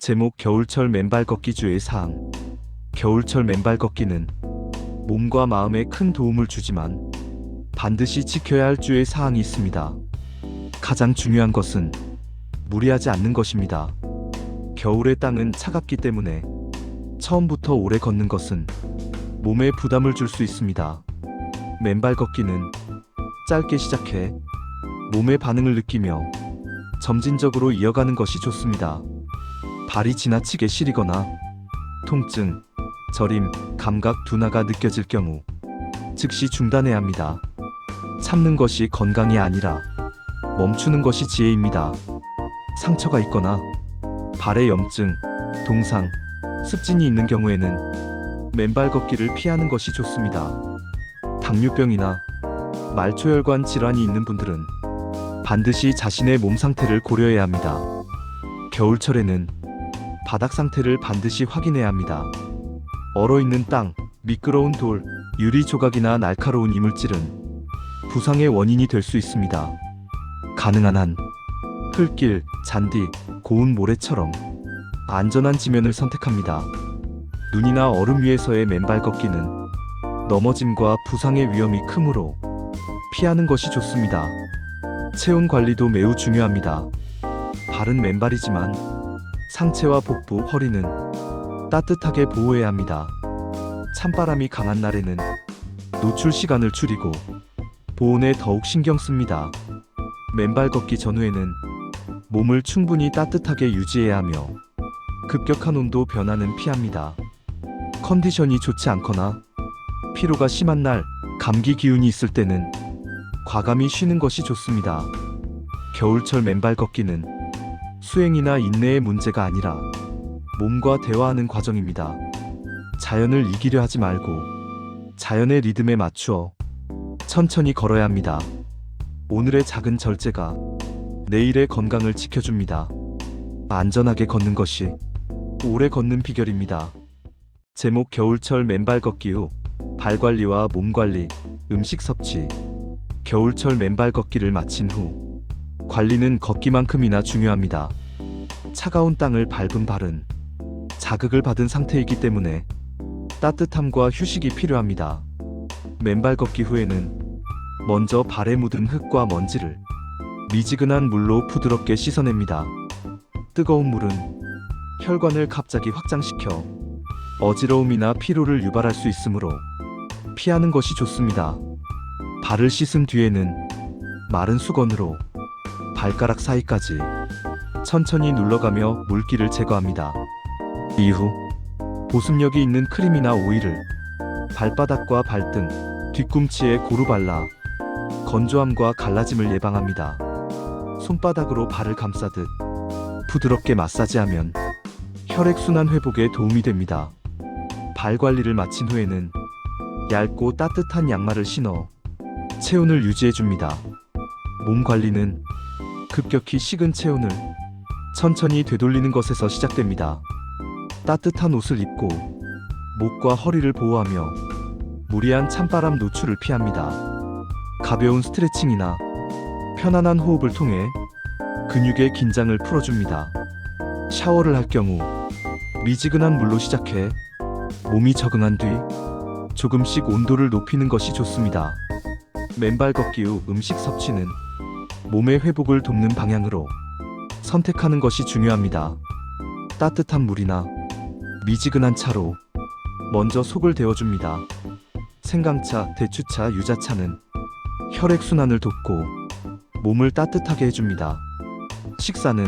제목 겨울철 맨발 걷기 주의 사항. 겨울철 맨발 걷기는 몸과 마음에 큰 도움을 주지만 반드시 지켜야 할 주의 사항이 있습니다. 가장 중요한 것은 무리하지 않는 것입니다. 겨울의 땅은 차갑기 때문에 처음부터 오래 걷는 것은 몸에 부담을 줄 수 있습니다. 맨발 걷기는 짧게 시작해 몸의 반응을 느끼며 점진적으로 이어가는 것이 좋습니다. 발이 지나치게 시리거나 통증, 저림, 감각 둔화가 느껴질 경우 즉시 중단해야 합니다. 참는 것이 건강이 아니라 멈추는 것이 지혜입니다. 상처가 있거나 발에 염증, 동상, 습진이 있는 경우에는 맨발 걷기를 피하는 것이 좋습니다. 당뇨병이나 말초혈관 질환이 있는 분들은 반드시 자신의 몸 상태를 고려해야 합니다. 겨울철에는 바닥 상태를 반드시 확인해야 합니다. 얼어있는 땅, 미끄러운 돌, 유리 조각이나 날카로운 이물질은 부상의 원인이 될 수 있습니다. 가능한 한 흙길, 잔디, 고운 모래처럼 안전한 지면을 선택합니다. 눈이나 얼음 위에서의 맨발 걷기는 넘어짐과 부상의 위험이 크므로 피하는 것이 좋습니다. 체온 관리도 매우 중요합니다. 발은 맨발이지만 상체와 복부, 허리는 따뜻하게 보호해야 합니다. 찬바람이 강한 날에는 노출 시간을 줄이고 보온에 더욱 신경 씁니다. 맨발 걷기 전후에는 몸을 충분히 따뜻하게 유지해야 하며 급격한 온도 변화는 피합니다. 컨디션이 좋지 않거나 피로가 심한 날, 감기 기운이 있을 때는 과감히 쉬는 것이 좋습니다. 겨울철 맨발 걷기는 수행이나 인내의 문제가 아니라 몸과 대화하는 과정입니다. 자연을 이기려 하지 말고 자연의 리듬에 맞추어 천천히 걸어야 합니다. 오늘의 작은 절제가 내일의 건강을 지켜줍니다. 안전하게 걷는 것이 오래 걷는 비결입니다. 제목 겨울철 맨발 걷기 후 발 관리와 몸 관리, 음식 섭취. 겨울철 맨발 걷기를 마친 후 관리는 걷기만큼이나 중요합니다. 차가운 땅을 밟은 발은 자극을 받은 상태이기 때문에 따뜻함과 휴식이 필요합니다. 맨발 걷기 후에는 먼저 발에 묻은 흙과 먼지를 미지근한 물로 부드럽게 씻어냅니다. 뜨거운 물은 혈관을 갑자기 확장시켜 어지러움이나 피로를 유발할 수 있으므로 피하는 것이 좋습니다. 발을 씻은 뒤에는 마른 수건으로 발가락 사이까지 천천히 눌러가며 물기를 제거합니다. 이후 보습력이 있는 크림이나 오일을 발바닥과 발등, 뒤꿈치에 고루 발라 건조함과 갈라짐을 예방합니다. 손바닥으로 발을 감싸듯 부드럽게 마사지하면 혈액순환 회복에 도움이 됩니다. 발 관리를 마친 후에는 얇고 따뜻한 양말을 신어 체온을 유지해줍니다. 몸 관리는 급격히 식은 체온을 천천히 되돌리는 것에서 시작됩니다. 따뜻한 옷을 입고 목과 허리를 보호하며 무리한 찬바람 노출을 피합니다. 가벼운 스트레칭이나 편안한 호흡을 통해 근육의 긴장을 풀어줍니다. 샤워를 할 경우 미지근한 물로 시작해 몸이 적응한 뒤 조금씩 온도를 높이는 것이 좋습니다. 맨발 걷기 후 음식 섭취는 몸의 회복을 돕는 방향으로 선택하는 것이 중요합니다. 따뜻한 물이나 미지근한 차로 먼저 속을 데워줍니다. 생강차, 대추차, 유자차는 혈액순환을 돕고 몸을 따뜻하게 해줍니다. 식사는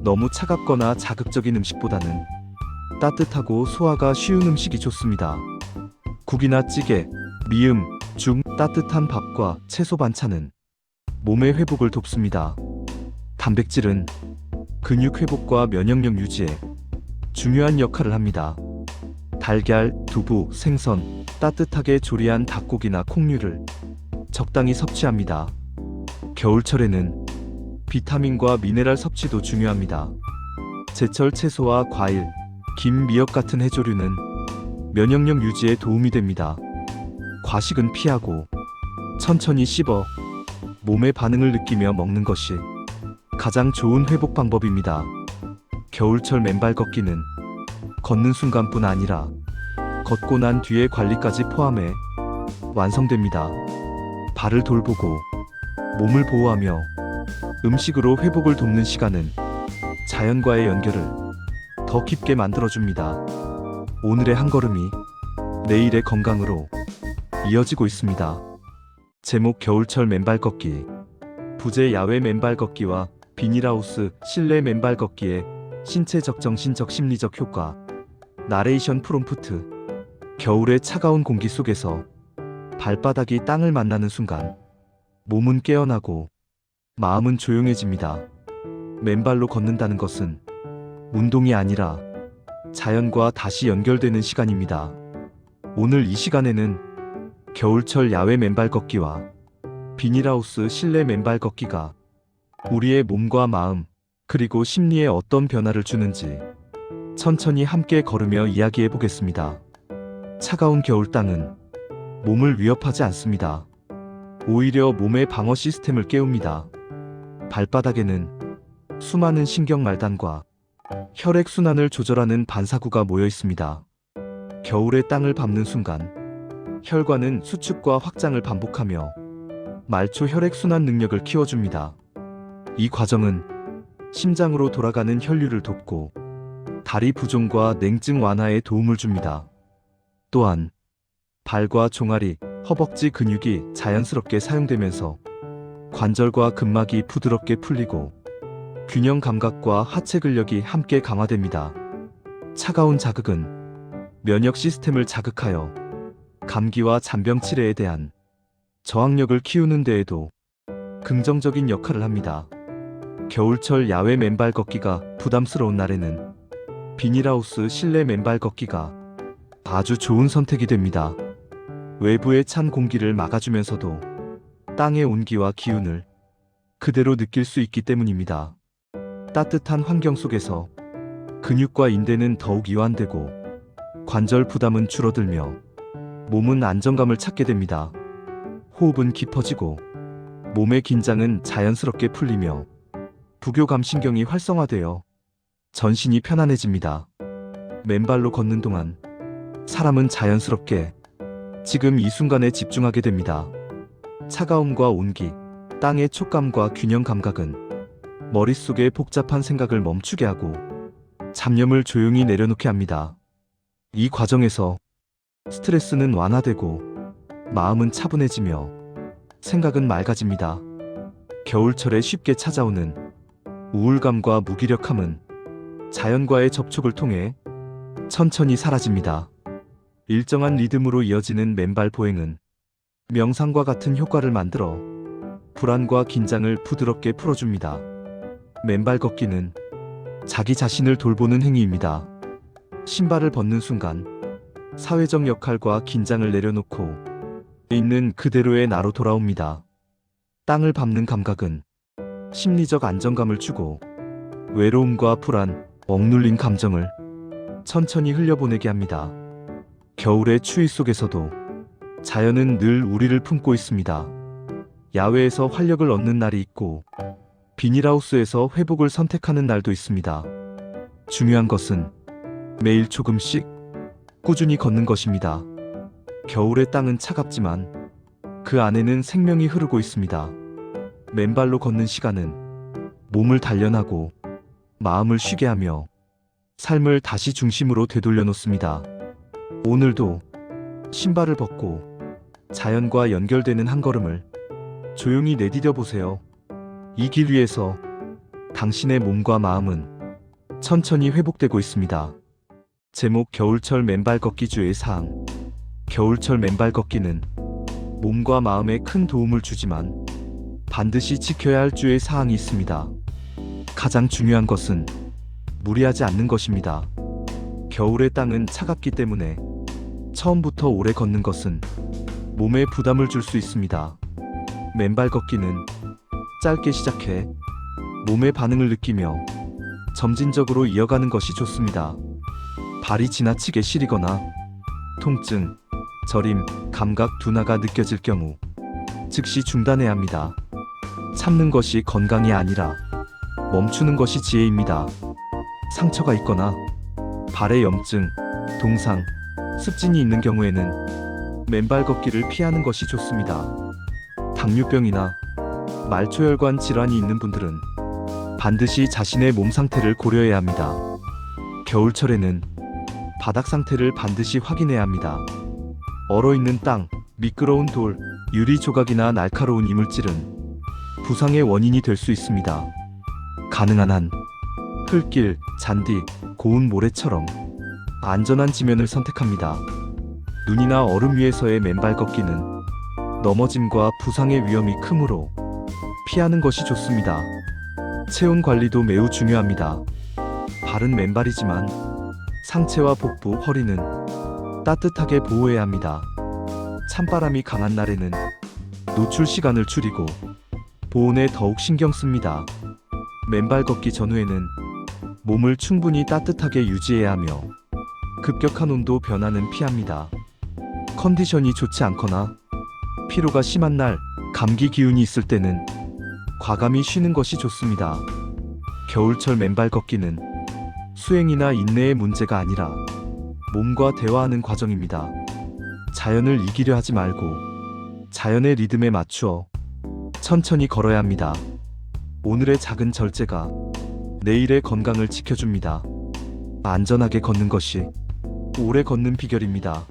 너무 차갑거나 자극적인 음식보다는 따뜻하고 소화가 쉬운 음식이 좋습니다. 국이나 찌개, 미음, 죽, 따뜻한 밥과 채소 반찬은 몸의 회복을 돕습니다. 단백질은 근육 회복과 면역력 유지에 중요한 역할을 합니다. 달걀, 두부, 생선, 따뜻하게 조리한 닭고기나 콩류를 적당히 섭취합니다. 겨울철에는 비타민과 미네랄 섭취도 중요합니다. 제철 채소와 과일, 김, 미역 같은 해조류는 면역력 유지에 도움이 됩니다. 과식은 피하고 천천히 씹어 몸의 반응을 느끼며 먹는 것이 가장 좋은 회복 방법입니다. 겨울철 맨발 걷기는 걷는 순간뿐 아니라 걷고 난 뒤의 관리까지 포함해 완성됩니다. 발을 돌보고 몸을 보호하며 음식으로 회복을 돕는 시간은 자연과의 연결을 더 깊게 만들어줍니다. 오늘의 한 걸음이 내일의 건강으로 이어지고 있습니다. 제목 겨울철 맨발 걷기. 부재 야외 맨발 걷기와 비닐하우스 실내 맨발 걷기의 신체적 정신적 심리적 효과. 나레이션 프롬프트. 겨울의 차가운 공기 속에서 발바닥이 땅을 만나는 순간 몸은 깨어나고 마음은 조용해집니다. 맨발로 걷는다는 것은 운동이 아니라 자연과 다시 연결되는 시간입니다. 오늘 이 시간에는 겨울철 야외 맨발 걷기와 비닐하우스 실내 맨발 걷기가 우리의 몸과 마음 그리고 심리에 어떤 변화를 주는지 천천히 함께 걸으며 이야기해 보겠습니다. 차가운 겨울 땅은 몸을 위협하지 않습니다. 오히려 몸의 방어 시스템을 깨웁니다. 발바닥에는 수많은 신경 말단과 혈액순환을 조절하는 반사구가 모여 있습니다. 겨울의 땅을 밟는 순간 혈관은 수축과 확장을 반복하며 말초 혈액순환 능력을 키워줍니다. 이 과정은 심장으로 돌아가는 혈류를 돕고 다리 부종과 냉증 완화에 도움을 줍니다. 또한 발과 종아리, 허벅지 근육이 자연스럽게 사용되면서 관절과 근막이 부드럽게 풀리고 균형 감각과 하체 근력이 함께 강화됩니다. 차가운 자극은 면역 시스템을 자극하여 감기와 잔병 치레에 대한 저항력을 키우는 데에도 긍정적인 역할을 합니다. 겨울철 야외 맨발 걷기가 부담스러운 날에는 비닐하우스 실내 맨발 걷기가 아주 좋은 선택이 됩니다. 외부의 찬 공기를 막아주면서도 땅의 온기와 기운을 그대로 느낄 수 있기 때문입니다. 따뜻한 환경 속에서 근육과 인대는 더욱 이완되고 관절 부담은 줄어들며 몸은 안정감을 찾게 됩니다. 호흡은 깊어지고 몸의 긴장은 자연스럽게 풀리며 부교감신경이 활성화되어 전신이 편안해집니다. 맨발로 걷는 동안 사람은 자연스럽게 지금 이 순간에 집중하게 됩니다. 차가움과 온기, 땅의 촉감과 균형 감각은 머릿속의 복잡한 생각을 멈추게 하고 잡념을 조용히 내려놓게 합니다. 이 과정에서 스트레스는 완화되고 마음은 차분해지며 생각은 맑아집니다. 겨울철에 쉽게 찾아오는 우울감과 무기력함은 자연과의 접촉을 통해 천천히 사라집니다. 일정한 리듬으로 이어지는 맨발 보행은 명상과 같은 효과를 만들어 불안과 긴장을 부드럽게 풀어줍니다. 맨발 걷기는 자기 자신을 돌보는 행위입니다. 신발을 벗는 순간 사회적 역할과 긴장을 내려놓고 있는 그대로의 나로 돌아옵니다. 땅을 밟는 감각은 심리적 안정감을 주고 외로움과 불안, 억눌린 감정을 천천히 흘려보내게 합니다. 겨울의 추위 속에서도 자연은 늘 우리를 품고 있습니다. 야외에서 활력을 얻는 날이 있고 비닐하우스에서 회복을 선택하는 날도 있습니다. 중요한 것은 매일 조금씩 꾸준히 걷는 것입니다. 겨울의 땅은 차갑지만 그 안에는 생명이 흐르고 있습니다. 맨발로 걷는 시간은 몸을 단련하고 마음을 쉬게 하며 삶을 다시 중심으로 되돌려 놓습니다. 오늘도 신발을 벗고 자연과 연결되는 한 걸음을 조용히 내디뎌 보세요. 이 길 위에서 당신의 몸과 마음은 천천히 회복되고 있습니다. 제목 겨울철 맨발 걷기 주의 사항. 겨울철 맨발 걷기는 몸과 마음에 큰 도움을 주지만 반드시 지켜야 할 주의 사항이 있습니다. 가장 중요한 것은 무리하지 않는 것입니다. 겨울의 땅은 차갑기 때문에 처음부터 오래 걷는 것은 몸에 부담을 줄 수 있습니다. 맨발 걷기는 짧게 시작해 몸의 반응을 느끼며 점진적으로 이어가는 것이 좋습니다. 발이 지나치게 시리거나 통증, 저림, 감각 둔화가 느껴질 경우 즉시 중단해야 합니다. 참는 것이 건강이 아니라 멈추는 것이 지혜입니다. 상처가 있거나 발에 염증, 동상, 습진이 있는 경우에는 맨발 걷기를 피하는 것이 좋습니다. 당뇨병이나 말초혈관 질환이 있는 분들은 반드시 자신의 몸 상태를 고려해야 합니다. 겨울철에는 바닥 상태를 반드시 확인해야 합니다. 얼어있는 땅, 미끄러운 돌, 유리 조각이나 날카로운 이물질은 부상의 원인이 될 수 있습니다. 가능한 한 흙길, 잔디, 고운 모래처럼 안전한 지면을 선택합니다. 눈이나 얼음 위에서의 맨발 걷기는 넘어짐과 부상의 위험이 크므로 피하는 것이 좋습니다. 체온 관리도 매우 중요합니다. 발은 맨발이지만 상체와 복부, 허리는 따뜻하게 보호해야 합니다. 찬바람이 강한 날에는 노출 시간을 줄이고 보온에 더욱 신경 씁니다. 맨발 걷기 전후에는 몸을 충분히 따뜻하게 유지해야 하며 급격한 온도 변화는 피합니다. 컨디션이 좋지 않거나 피로가 심한 날, 감기 기운이 있을 때는 과감히 쉬는 것이 좋습니다. 겨울철 맨발 걷기는 수행이나 인내의 문제가 아니라 몸과 대화하는 과정입니다. 자연을 이기려 하지 말고 자연의 리듬에 맞추어 천천히 걸어야 합니다. 오늘의 작은 절제가 내일의 건강을 지켜줍니다. 안전하게 걷는 것이 오래 걷는 비결입니다.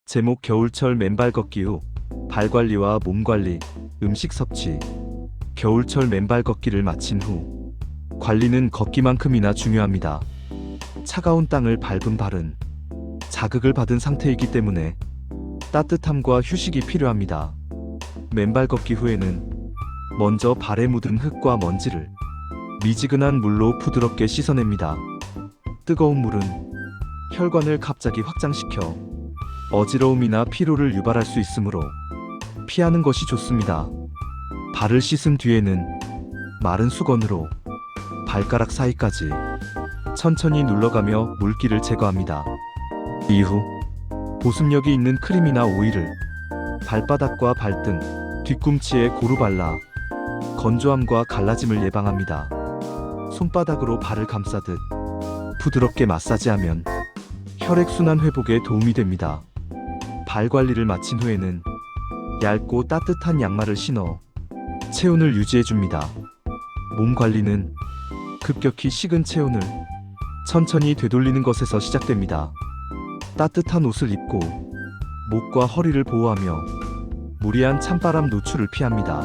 제목 겨울철 맨발 걷기 후 발 관리와 몸 관리, 음식 섭취. 겨울철 맨발 걷기를 마친 후 관리는 걷기만큼이나 중요합니다. 차가운 땅을 밟은 발은 자극을 받은 상태이기 때문에 따뜻함과 휴식이 필요합니다. 맨발 걷기 후에는 먼저 발에 묻은 흙과 먼지를 미지근한 물로 부드럽게 씻어냅니다. 뜨거운 물은 혈관을 갑자기 확장시켜 어지러움이나 피로를 유발할 수 있으므로 피하는 것이 좋습니다. 발을 씻은 뒤에는 마른 수건으로 발가락 사이까지 천천히 눌러가며 물기를 제거합니다. 이후 보습력이 있는 크림이나 오일을 발바닥과 발등, 뒤꿈치에 고루 발라 건조함과 갈라짐을 예방합니다. 손바닥으로 발을 감싸듯 부드럽게 마사지하면 혈액순환 회복에 도움이 됩니다. 발 관리를 마친 후에는 얇고 따뜻한 양말을 신어 체온을 유지해줍니다. 몸 관리는 급격히 식은 체온을 천천히 되돌리는 것에서 시작됩니다. 따뜻한 옷을 입고 목과 허리를 보호하며 무리한 찬바람 노출을 피합니다.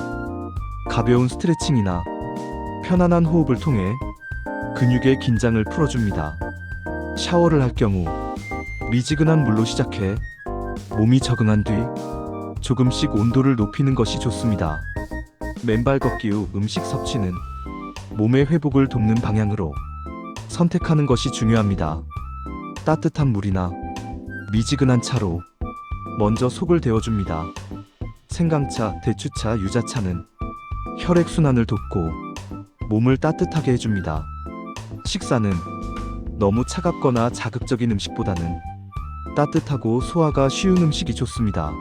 가벼운 스트레칭이나 편안한 호흡을 통해 근육의 긴장을 풀어줍니다. 샤워를 할 경우 미지근한 물로 시작해 몸이 적응한 뒤 조금씩 온도를 높이는 것이 좋습니다. 맨발 걷기 후 음식 섭취는 몸의 회복을 돕는 방향으로 선택하는 것이 중요합니다. 따뜻한 물이나 미지근한 차로 먼저 속을 데워줍니다. 생강차, 대추차, 유자차는 혈액순환을 돕고 몸을 따뜻하게 해줍니다. 식사는 너무 차갑거나 자극적인 음식보다는 따뜻하고 소화가 쉬운 음식이 좋습니다.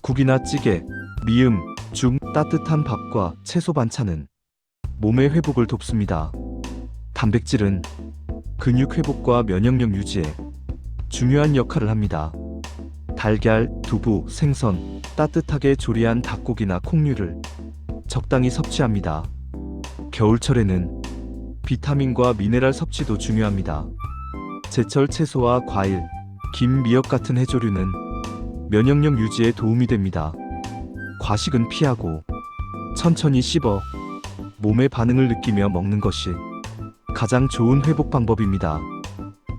국이나 찌개, 미음, 죽, 따뜻한 밥과 채소 반찬은 몸의 회복을 돕습니다. 단백질은 근육 회복과 면역력 유지에 중요한 역할을 합니다. 달걀, 두부, 생선, 따뜻하게 조리한 닭고기나 콩류를 적당히 섭취합니다. 겨울철에는 비타민과 미네랄 섭취도 중요합니다. 제철 채소와 과일, 김, 미역 같은 해조류는 면역력 유지에 도움이 됩니다. 과식은 피하고 천천히 씹어 몸의 반응을 느끼며 먹는 것이 가장 좋은 회복 방법입니다.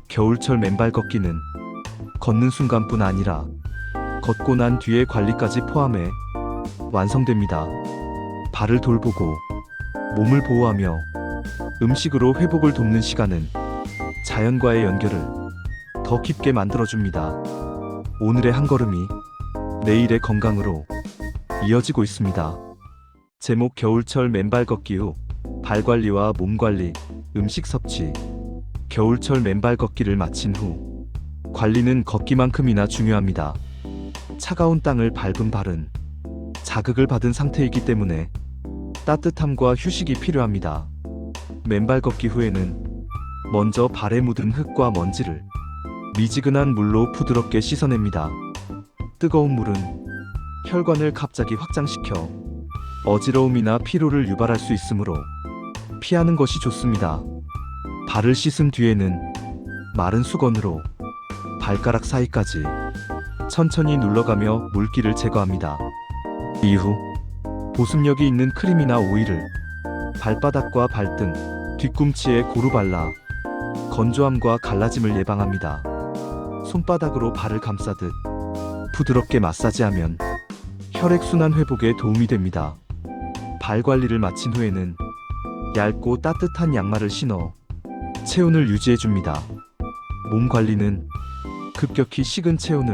겨울철 맨발 걷기는 걷는 순간뿐 아니라 걷고 난 뒤의 관리까지 포함해 완성됩니다. 발을 돌보고 몸을 보호하며 음식으로 회복을 돕는 시간은 자연과의 연결을 더 깊게 만들어줍니다. 오늘의 한 걸음이 내일의 건강으로 이어지고 있습니다. 제목 겨울철 맨발 걷기 후 발 관리와 몸 관리, 음식 섭취. 겨울철 맨발 걷기를 마친 후 관리는 걷기만큼이나 중요합니다. 차가운 땅을 밟은 발은 자극을 받은 상태이기 때문에 따뜻함과 휴식이 필요합니다. 맨발 걷기 후에는 먼저 발에 묻은 흙과 먼지를 미지근한 물로 부드럽게 씻어냅니다. 뜨거운 물은 혈관을 갑자기 확장시켜 어지러움이나 피로를 유발할 수 있으므로 피하는 것이 좋습니다. 발을 씻은 뒤에는 마른 수건으로 발가락 사이까지 천천히 눌러가며 물기를 제거합니다. 이후 보습력이 있는 크림이나 오일을 발바닥과 발등, 뒤꿈치에 고루 발라 건조함과 갈라짐을 예방합니다. 손바닥으로 발을 감싸듯 부드럽게 마사지하면 혈액순환 회복에 도움이 됩니다. 발 관리를 마친 후에는 얇고 따뜻한 양말을 신어 체온을 유지해줍니다. 몸 관리는 급격히 식은 체온을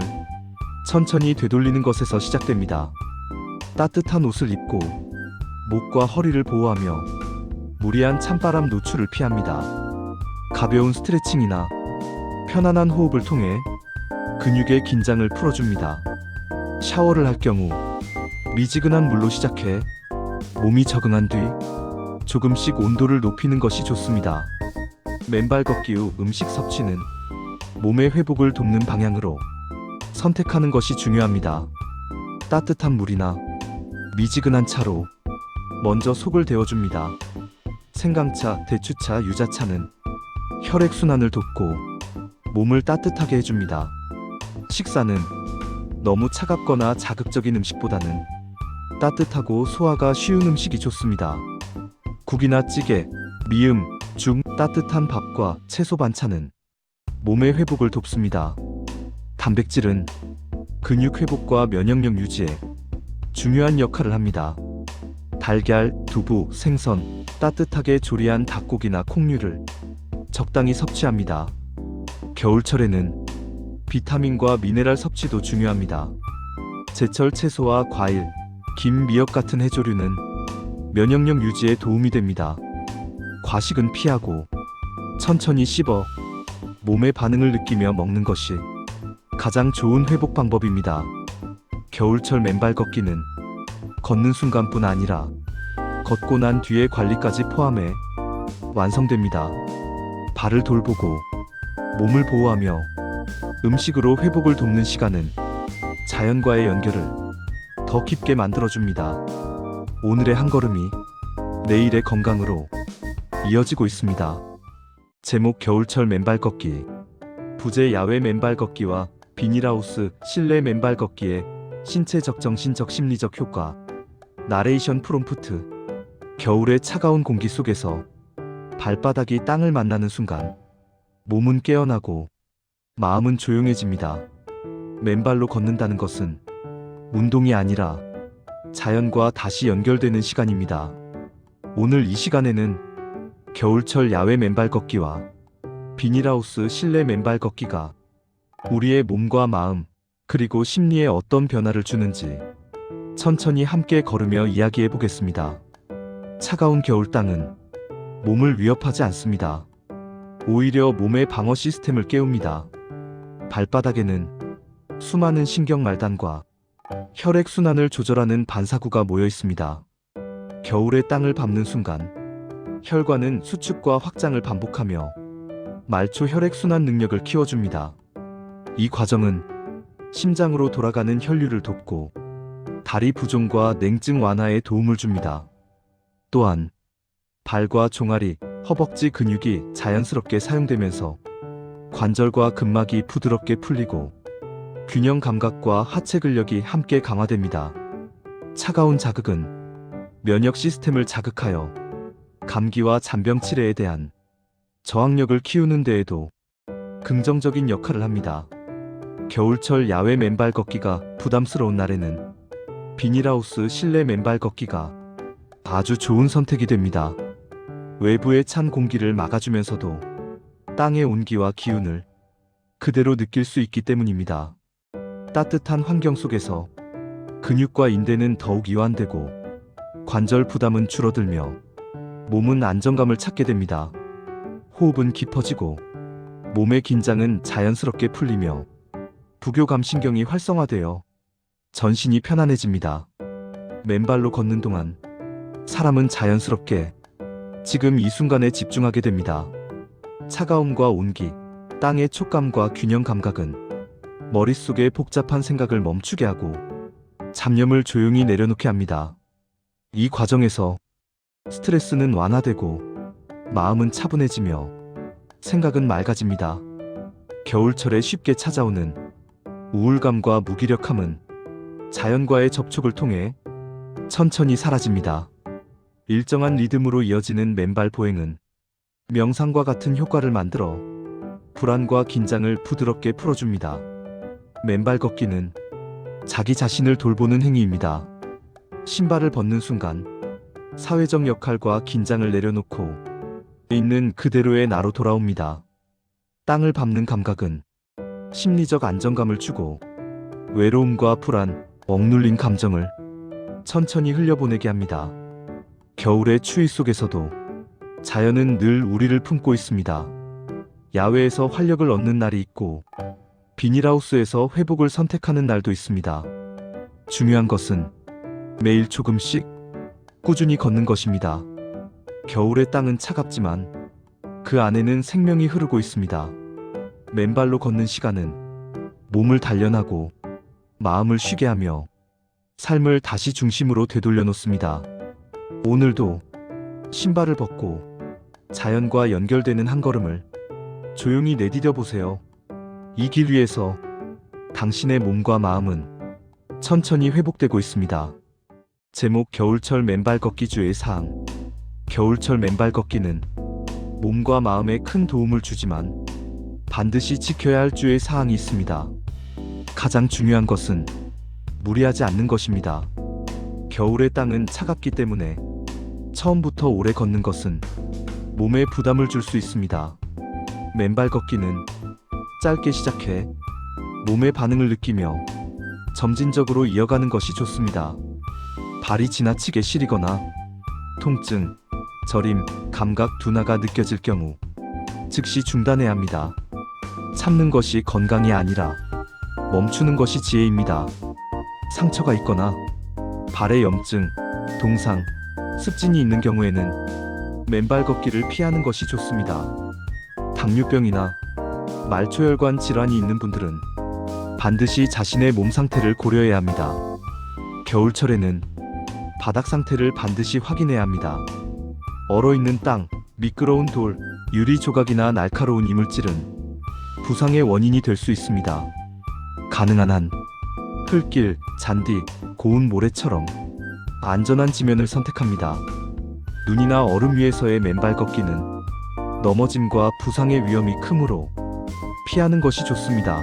천천히 되돌리는 것에서 시작됩니다. 따뜻한 옷을 입고 목과 허리를 보호하며 무리한 찬바람 노출을 피합니다. 가벼운 스트레칭이나 편안한 호흡을 통해 근육의 긴장을 풀어줍니다. 샤워를 할 경우 미지근한 물로 시작해 몸이 적응한 뒤 조금씩 온도를 높이는 것이 좋습니다. 맨발 걷기 후 음식 섭취는 몸의 회복을 돕는 방향으로 선택하는 것이 중요합니다. 따뜻한 물이나 미지근한 차로 먼저 속을 데워줍니다. 생강차, 대추차, 유자차는 혈액순환을 돕고 몸을 따뜻하게 해줍니다. 식사는 너무 차갑거나 자극적인 음식보다는 따뜻하고 소화가 쉬운 음식이 좋습니다. 국이나 찌개, 미음, 죽, 따뜻한 밥과 채소 반찬은 몸의 회복을 돕습니다. 단백질은 근육 회복과 면역력 유지에 중요한 역할을 합니다. 달걀, 두부, 생선, 따뜻하게 조리한 닭고기나 콩류를 적당히 섭취합니다. 겨울철에는 비타민과 미네랄 섭취도 중요합니다. 제철 채소와 과일, 김, 미역 같은 해조류는 면역력 유지에 도움이 됩니다. 과식은 피하고 천천히 씹어 몸의 반응을 느끼며 먹는 것이 가장 좋은 회복 방법입니다. 겨울철 맨발 걷기는 걷는 순간뿐 아니라 걷고 난 뒤의 관리까지 포함해 완성됩니다. 발을 돌보고 몸을 보호하며 음식으로 회복을 돕는 시간은 자연과의 연결을 더 깊게 만들어줍니다. 오늘의 한 걸음이 내일의 건강으로 이어지고 있습니다. 제목 겨울철 맨발 걷기. 부재 야외 맨발 걷기와 비닐하우스 실내 맨발 걷기의 신체 적정신적 심리적 효과. 나레이션 프롬프트. 겨울의 차가운 공기 속에서 발바닥이 땅을 만나는 순간 몸은 깨어나고 마음은 조용해집니다. 맨발로 걷는다는 것은 운동이 아니라 자연과 다시 연결되는 시간입니다. 오늘 이 시간에는 겨울철 야외 맨발 걷기와 비닐하우스 실내 맨발 걷기가 우리의 몸과 마음 그리고 심리에 어떤 변화를 주는지 천천히 함께 걸으며 이야기해 보겠습니다. 차가운 겨울 땅은 몸을 위협하지 않습니다. 오히려 몸의 방어 시스템을 깨웁니다. 발바닥에는 수많은 신경 말단과 혈액순환을 조절하는 반사구가 모여 있습니다. 겨울의 땅을 밟는 순간 혈관은 수축과 확장을 반복하며 말초 혈액순환 능력을 키워줍니다. 이 과정은 심장으로 돌아가는 혈류를 돕고 다리 부종과 냉증 완화에 도움을 줍니다. 또한 발과 종아리, 허벅지 근육이 자연스럽게 사용되면서 관절과 근막이 부드럽게 풀리고 균형 감각과 하체 근력이 함께 강화됩니다. 차가운 자극은 면역 시스템을 자극하여 감기와 잔병 치레에 대한 저항력을 키우는 데에도 긍정적인 역할을 합니다. 겨울철 야외 맨발 걷기가 부담스러운 날에는 비닐하우스 실내 맨발 걷기가 아주 좋은 선택이 됩니다. 외부의 찬 공기를 막아주면서도 땅의 온기와 기운을 그대로 느낄 수 있기 때문입니다. 따뜻한 환경 속에서 근육과 인대는 더욱 이완되고 관절 부담은 줄어들며 몸은 안정감을 찾게 됩니다. 호흡은 깊어지고 몸의 긴장은 자연스럽게 풀리며 부교감신경이 활성화되어 전신이 편안해집니다. 맨발로 걷는 동안 사람은 자연스럽게 지금 이 순간에 집중하게 됩니다. 차가움과 온기, 땅의 촉감과 균형 감각은 머릿속의 복잡한 생각을 멈추게 하고 잡념을 조용히 내려놓게 합니다. 이 과정에서 스트레스는 완화되고 마음은 차분해지며 생각은 맑아집니다. 겨울철에 쉽게 찾아오는 우울감과 무기력함은 자연과의 접촉을 통해 천천히 사라집니다. 일정한 리듬으로 이어지는 맨발 보행은 명상과 같은 효과를 만들어 불안과 긴장을 부드럽게 풀어줍니다. 맨발 걷기는 자기 자신을 돌보는 행위입니다. 신발을 벗는 순간 사회적 역할과 긴장을 내려놓고 있는 그대로의 나로 돌아옵니다. 땅을 밟는 감각은 심리적 안정감을 주고 외로움과 불안, 억눌린 감정을 천천히 흘려보내게 합니다. 겨울의 추위 속에서도 자연은 늘 우리를 품고 있습니다. 야외에서 활력을 얻는 날이 있고 비닐하우스에서 회복을 선택하는 날도 있습니다. 중요한 것은 매일 조금씩 꾸준히 걷는 것입니다. 겨울의 땅은 차갑지만 그 안에는 생명이 흐르고 있습니다. 맨발로 걷는 시간은 몸을 단련하고 마음을 쉬게 하며 삶을 다시 중심으로 되돌려 놓습니다. 오늘도 신발을 벗고 자연과 연결되는 한 걸음을 조용히 내디뎌 보세요. 이 길 위에서 당신의 몸과 마음은 천천히 회복되고 있습니다. 제목 겨울철 맨발 걷기 주의 사항. 겨울철 맨발 걷기는 몸과 마음에 큰 도움을 주지만 반드시 지켜야 할 주의 사항이 있습니다. 가장 중요한 것은 무리하지 않는 것입니다. 겨울의 땅은 차갑기 때문에 처음부터 오래 걷는 것은 몸에 부담을 줄 수 있습니다. 맨발 걷기는 짧게 시작해 몸의 반응을 느끼며 점진적으로 이어가는 것이 좋습니다. 발이 지나치게 시리거나 통증, 저림, 감각 둔화가 느껴질 경우 즉시 중단해야 합니다. 참는 것이 건강이 아니라 멈추는 것이 지혜입니다. 상처가 있거나 발에 염증, 동상, 습진이 있는 경우에는 맨발 걷기를 피하는 것이 좋습니다. 당뇨병이나 말초혈관 질환이 있는 분들은 반드시 자신의 몸 상태를 고려해야 합니다. 겨울철에는 바닥 상태를 반드시 확인해야 합니다. 얼어있는 땅, 미끄러운 돌, 유리 조각이나 날카로운 이물질은 부상의 원인이 될 수 있습니다. 가능한 한 흙길, 잔디, 고운 모래처럼 안전한 지면을 선택합니다. 눈이나 얼음 위에서의 맨발 걷기는 넘어짐과 부상의 위험이 크므로 피하는 것이 좋습니다.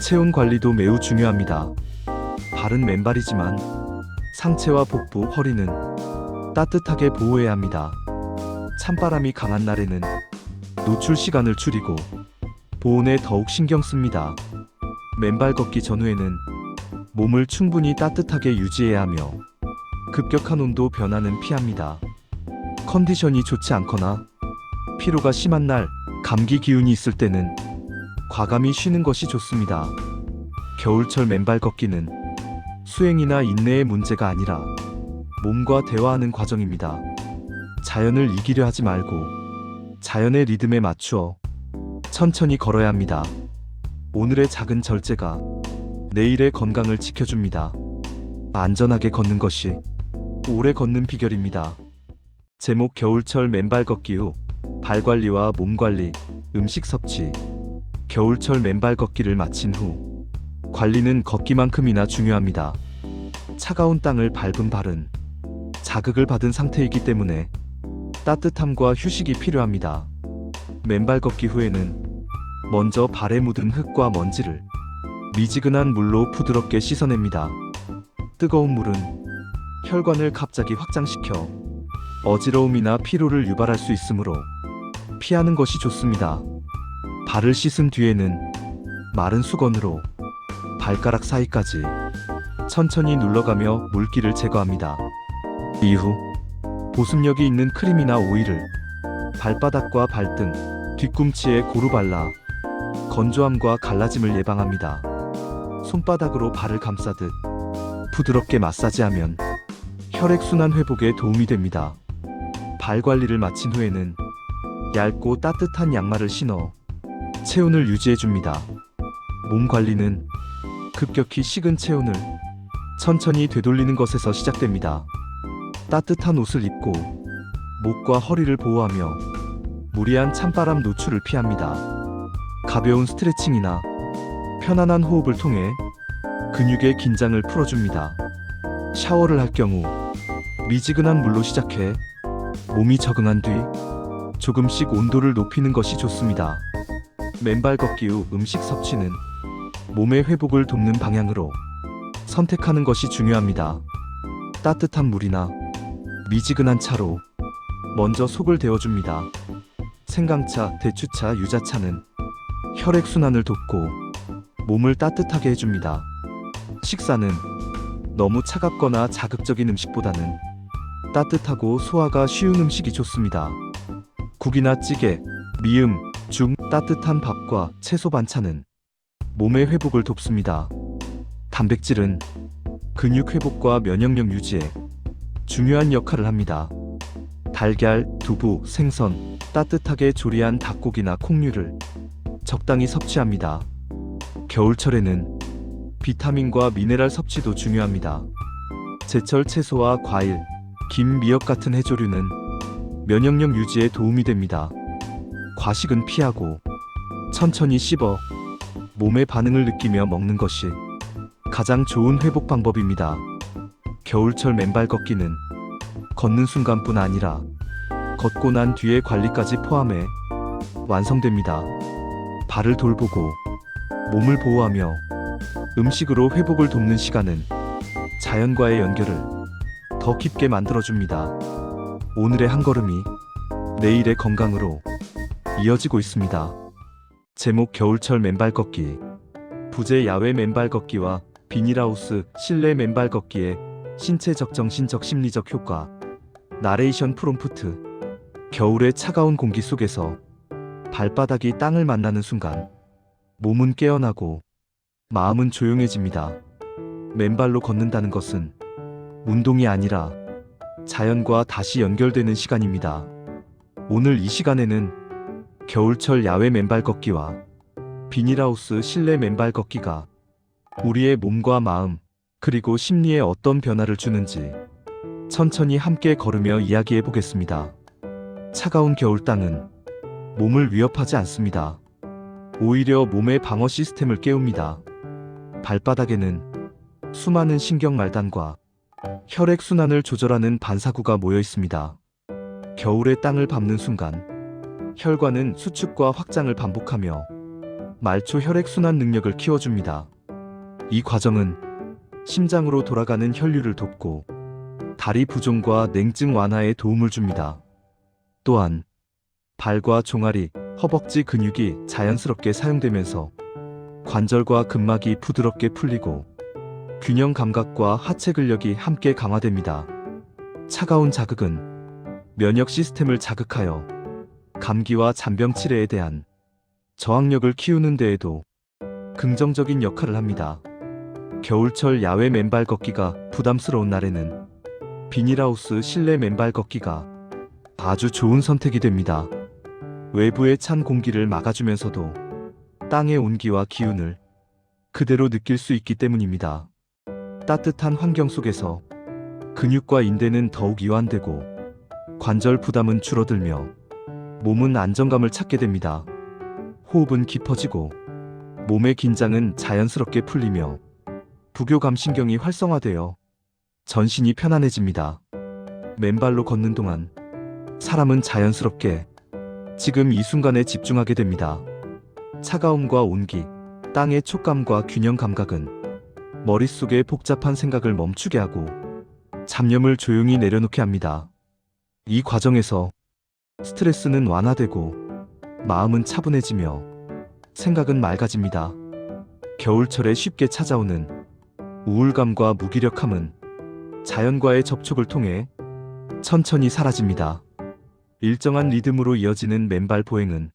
체온 관리도 매우 중요합니다. 발은 맨발이지만 상체와 복부, 허리는 따뜻하게 보호해야 합니다. 찬바람이 강한 날에는 노출 시간을 줄이고 보온에 더욱 신경 씁니다. 맨발 걷기 전후에는 몸을 충분히 따뜻하게 유지해야 하며 급격한 온도 변화는 피합니다. 컨디션이 좋지 않거나 피로가 심한 날, 감기 기운이 있을 때는 과감히 쉬는 것이 좋습니다. 겨울철 맨발 걷기는 수행이나 인내의 문제가 아니라 몸과 대화하는 과정입니다. 자연을 이기려 하지 말고 자연의 리듬에 맞추어 천천히 걸어야 합니다. 오늘의 작은 절제가 내일의 건강을 지켜줍니다. 안전하게 걷는 것이 오래 걷는 비결입니다. 제목 겨울철 맨발 걷기 후 발관리와 몸관리, 음식 섭취. 겨울철 맨발 걷기를 마친 후 관리는 걷기만큼이나 중요합니다. 차가운 땅을 밟은 발은 자극을 받은 상태이기 때문에 따뜻함과 휴식이 필요합니다. 맨발 걷기 후에는 먼저 발에 묻은 흙과 먼지를 미지근한 물로 부드럽게 씻어냅니다. 뜨거운 물은 혈관을 갑자기 확장시켜 어지러움이나 피로를 유발할 수 있으므로 피하는 것이 좋습니다. 발을 씻은 뒤에는 마른 수건으로 발가락 사이까지 천천히 눌러가며 물기를 제거합니다. 이후 보습력이 있는 크림이나 오일을 발바닥과 발등, 뒤꿈치에 고루 발라 건조함과 갈라짐을 예방합니다. 손바닥으로 발을 감싸듯 부드럽게 마사지하면 혈액순환 회복에 도움이 됩니다. 발 관리를 마친 후에는 얇고 따뜻한 양말을 신어 체온을 유지해줍니다. 몸 관리는 급격히 식은 체온을 천천히 되돌리는 것에서 시작됩니다. 따뜻한 옷을 입고 목과 허리를 보호하며 무리한 찬바람 노출을 피합니다. 가벼운 스트레칭이나 편안한 호흡을 통해 근육의 긴장을 풀어줍니다. 샤워를 할 경우 미지근한 물로 시작해 몸이 적응한 뒤 조금씩 온도를 높이는 것이 좋습니다. 맨발 걷기 후 음식 섭취는 몸의 회복을 돕는 방향으로 선택하는 것이 중요합니다. 따뜻한 물이나 미지근한 차로 먼저 속을 데워줍니다. 생강차, 대추차, 유자차는 혈액순환을 돕고 몸을 따뜻하게 해줍니다. 식사는 너무 차갑거나 자극적인 음식보다는 따뜻하고 소화가 쉬운 음식이 좋습니다. 국이나 찌개, 미음, 죽, 따뜻한 밥과 채소 반찬은 몸의 회복을 돕습니다. 단백질은 근육 회복과 면역력 유지에 중요한 역할을 합니다. 달걀, 두부, 생선, 따뜻하게 조리한 닭고기나 콩류를 적당히 섭취합니다. 겨울철에는 비타민과 미네랄 섭취도 중요합니다. 제철 채소와 과일, 김, 미역 같은 해조류는 면역력 유지에 도움이 됩니다. 과식은 피하고 천천히 씹어 몸의 반응을 느끼며 먹는 것이 가장 좋은 회복 방법입니다. 겨울철 맨발 걷기는 걷는 순간뿐 아니라 걷고 난 뒤의 관리까지 포함해 완성됩니다. 발을 돌보고 몸을 보호하며 음식으로 회복을 돕는 시간은 자연과의 연결을 더 깊게 만들어줍니다. 오늘의 한 걸음이 내일의 건강으로 이어지고 있습니다. 제목 겨울철 맨발 걷기. 부재 야외 맨발 걷기와 비닐하우스 실내 맨발 걷기의 신체적 정신적 심리적 효과. 나레이션 프롬프트. 겨울의 차가운 공기 속에서 발바닥이 땅을 만나는 순간 몸은 깨어나고 마음은 조용해집니다. 맨발로 걷는다는 것은 운동이 아니라 자연과 다시 연결되는 시간입니다. 오늘 이 시간에는 겨울철 야외 맨발 걷기와 비닐하우스 실내 맨발 걷기가 우리의 몸과 마음 그리고 심리에 어떤 변화를 주는지 천천히 함께 걸으며 이야기해 보겠습니다. 차가운 겨울 땅은 몸을 위협하지 않습니다. 오히려 몸의 방어 시스템을 깨웁니다. 발바닥에는 수많은 신경 말단과 혈액순환을 조절하는 반사구가 모여 있습니다. 겨울의 땅을 밟는 순간 혈관은 수축과 확장을 반복하며 말초 혈액순환 능력을 키워줍니다. 이 과정은 심장으로 돌아가는 혈류를 돕고 다리 부종과 냉증 완화에 도움을 줍니다. 또한 발과 종아리, 허벅지 근육이 자연스럽게 사용되면서 관절과 근막이 부드럽게 풀리고 균형 감각과 하체 근력이 함께 강화됩니다. 차가운 자극은 면역 시스템을 자극하여 감기와 잔병 치레에 대한 저항력을 키우는 데에도 긍정적인 역할을 합니다. 겨울철 야외 맨발 걷기가 부담스러운 날에는 비닐하우스 실내 맨발 걷기가 아주 좋은 선택이 됩니다. 외부의 찬 공기를 막아주면서도 땅의 온기와 기운을 그대로 느낄 수 있기 때문입니다. 따뜻한 환경 속에서 근육과 인대는 더욱 이완되고 관절 부담은 줄어들며 몸은 안정감을 찾게 됩니다. 호흡은 깊어지고 몸의 긴장은 자연스럽게 풀리며 부교감신경이 활성화되어 전신이 편안해집니다. 맨발로 걷는 동안 사람은 자연스럽게 지금 이 순간에 집중하게 됩니다. 차가움과 온기, 땅의 촉감과 균형 감각은 머릿속의 복잡한 생각을 멈추게 하고 잡념을 조용히 내려놓게 합니다. 이 과정에서 스트레스는 완화되고 마음은 차분해지며 생각은 맑아집니다. 겨울철에 쉽게 찾아오는 우울감과 무기력함은 자연과의 접촉을 통해 천천히 사라집니다. 일정한 리듬으로 이어지는 맨발 보행은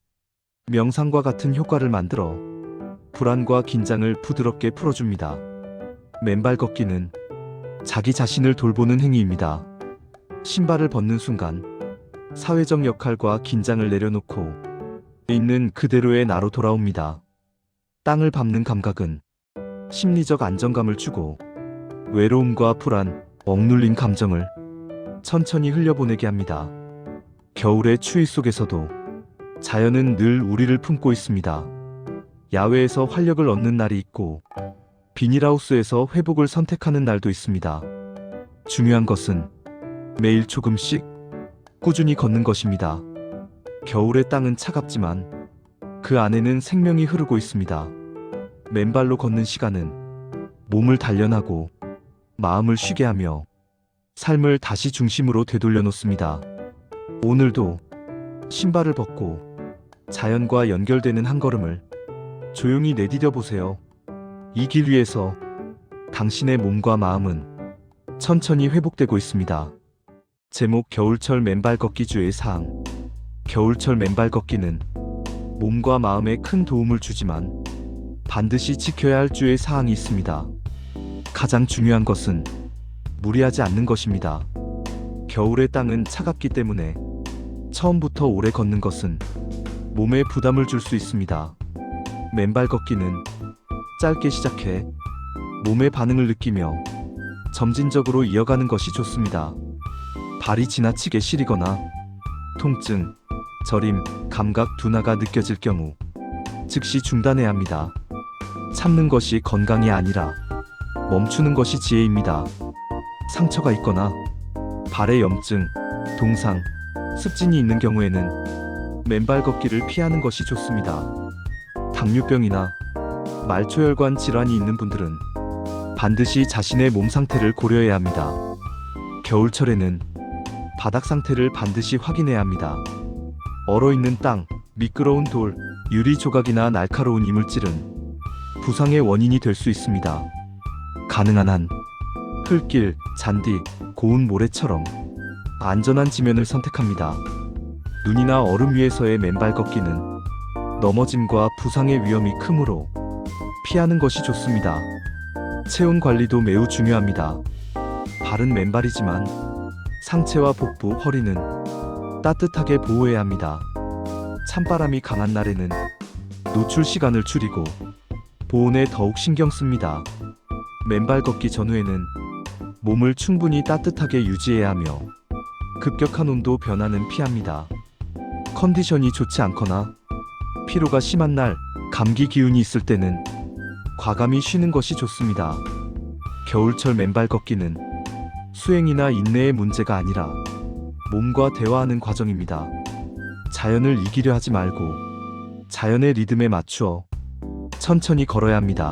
명상과 같은 효과를 만들어 불안과 긴장을 부드럽게 풀어줍니다. 맨발 걷기는 자기 자신을 돌보는 행위입니다. 신발을 벗는 순간 사회적 역할과 긴장을 내려놓고 있는 그대로의 나로 돌아옵니다. 땅을 밟는 감각은 심리적 안정감을 주고 외로움과 불안, 억눌린 감정을 천천히 흘려보내게 합니다. 겨울의 추위 속에서도 자연은 늘 우리를 품고 있습니다. 야외에서 활력을 얻는 날이 있고 비닐하우스에서 회복을 선택하는 날도 있습니다. 중요한 것은 매일 조금씩 꾸준히 걷는 것입니다. 겨울의 땅은 차갑지만 그 안에는 생명이 흐르고 있습니다. 맨발로 걷는 시간은 몸을 단련하고 마음을 쉬게 하며 삶을 다시 중심으로 되돌려 놓습니다. 오늘도 신발을 벗고 자연과 연결되는 한 걸음을 조용히 내디뎌 보세요. 이 길 위에서 당신의 몸과 마음은 천천히 회복되고 있습니다. 제목 겨울철 맨발 걷기 주의 사항. 겨울철 맨발 걷기는 몸과 마음에 큰 도움을 주지만 반드시 지켜야 할 주의 사항이 있습니다. 가장 중요한 것은 무리하지 않는 것입니다. 겨울의 땅은 차갑기 때문에 처음부터 오래 걷는 것은 몸에 부담을 줄 수 있습니다. 맨발 걷기는 짧게 시작해 몸의 반응을 느끼며 점진적으로 이어가는 것이 좋습니다. 발이 지나치게 시리거나 통증, 저림, 감각 둔화가 느껴질 경우 즉시 중단해야 합니다. 참는 것이 건강이 아니라 멈추는 것이 지혜입니다. 상처가 있거나 발에 염증, 동상, 습진이 있는 경우에는 맨발 걷기를 피하는 것이 좋습니다. 당뇨병이나 말초혈관 질환이 있는 분들은 반드시 자신의 몸 상태를 고려해야 합니다. 겨울철에는 바닥 상태를 반드시 확인해야 합니다. 얼어있는 땅, 미끄러운 돌, 유리 조각이나 날카로운 이물질은 부상의 원인이 될 수 있습니다. 가능한 한 흙길, 잔디, 고운 모래처럼 안전한 지면을 선택합니다. 눈이나 얼음 위에서의 맨발 걷기는 넘어짐과 부상의 위험이 크므로 피하는 것이 좋습니다. 체온 관리도 매우 중요합니다. 발은 맨발이지만 상체와 복부, 허리는 따뜻하게 보호해야 합니다. 찬바람이 강한 날에는 노출 시간을 줄이고 보온에 더욱 신경 씁니다. 맨발 걷기 전후에는 몸을 충분히 따뜻하게 유지해야 하며 급격한 온도 변화는 피합니다. 컨디션이 좋지 않거나 피로가 심한 날, 감기 기운이 있을 때는 과감히 쉬는 것이 좋습니다. 겨울철 맨발 걷기는 수행이나 인내의 문제가 아니라 몸과 대화하는 과정입니다. 자연을 이기려 하지 말고 자연의 리듬에 맞추어 천천히 걸어야 합니다.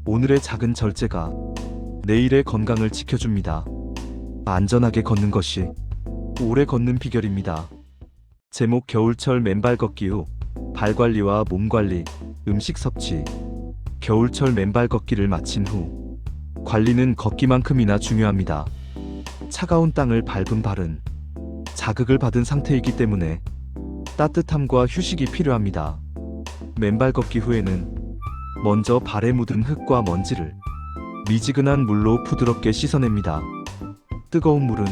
오늘의 작은 절제가 내일의 건강을 지켜줍니다. 안전하게 걷는 것이 오래 걷는 비결입니다. 제목 겨울철 맨발 걷기 후 발 관리와 몸 관리, 음식 섭취. 겨울철 맨발 걷기를 마친 후 관리는 걷기만큼이나 중요합니다. 차가운 땅을 밟은 발은 자극을 받은 상태이기 때문에 따뜻함과 휴식이 필요합니다. 맨발 걷기 후에는 먼저 발에 묻은 흙과 먼지를 미지근한 물로 부드럽게 씻어냅니다. 뜨거운 물은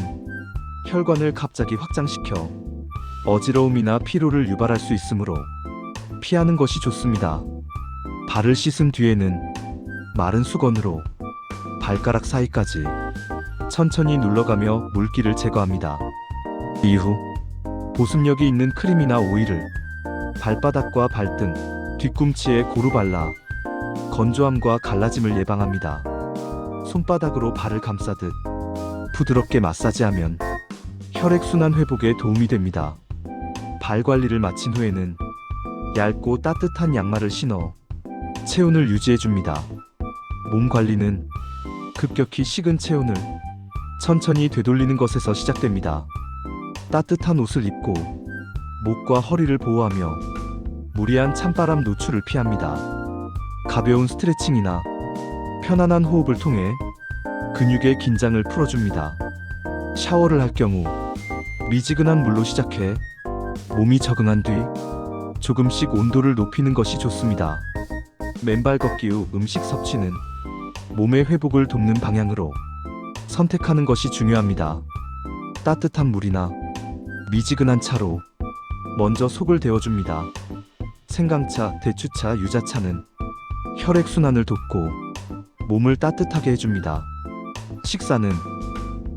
혈관을 갑자기 확장시켜 어지러움이나 피로를 유발할 수 있으므로 피하는 것이 좋습니다. 발을 씻은 뒤에는 마른 수건으로 발가락 사이까지 천천히 눌러가며 물기를 제거합니다. 이후 보습력이 있는 크림이나 오일을 발바닥과 발등, 뒤꿈치에 고루 발라 건조함과 갈라짐을 예방합니다. 손바닥으로 발을 감싸듯 부드럽게 마사지하면 혈액순환 회복에 도움이 됩니다. 발 관리를 마친 후에는 얇고 따뜻한 양말을 신어 체온을 유지해줍니다. 몸 관리는 급격히 식은 체온을 천천히 되돌리는 것에서 시작됩니다. 따뜻한 옷을 입고 목과 허리를 보호하며 무리한 찬바람 노출을 피합니다. 가벼운 스트레칭이나 편안한 호흡을 통해 근육의 긴장을 풀어줍니다. 샤워를 할 경우 미지근한 물로 시작해 몸이 적응한 뒤 조금씩 온도를 높이는 것이 좋습니다. 맨발 걷기 후 음식 섭취는 몸의 회복을 돕는 방향으로 선택하는 것이 중요합니다. 따뜻한 물이나 미지근한 차로 먼저 속을 데워줍니다. 생강차, 대추차, 유자차는 혈액순환을 돕고 몸을 따뜻하게 해줍니다. 식사는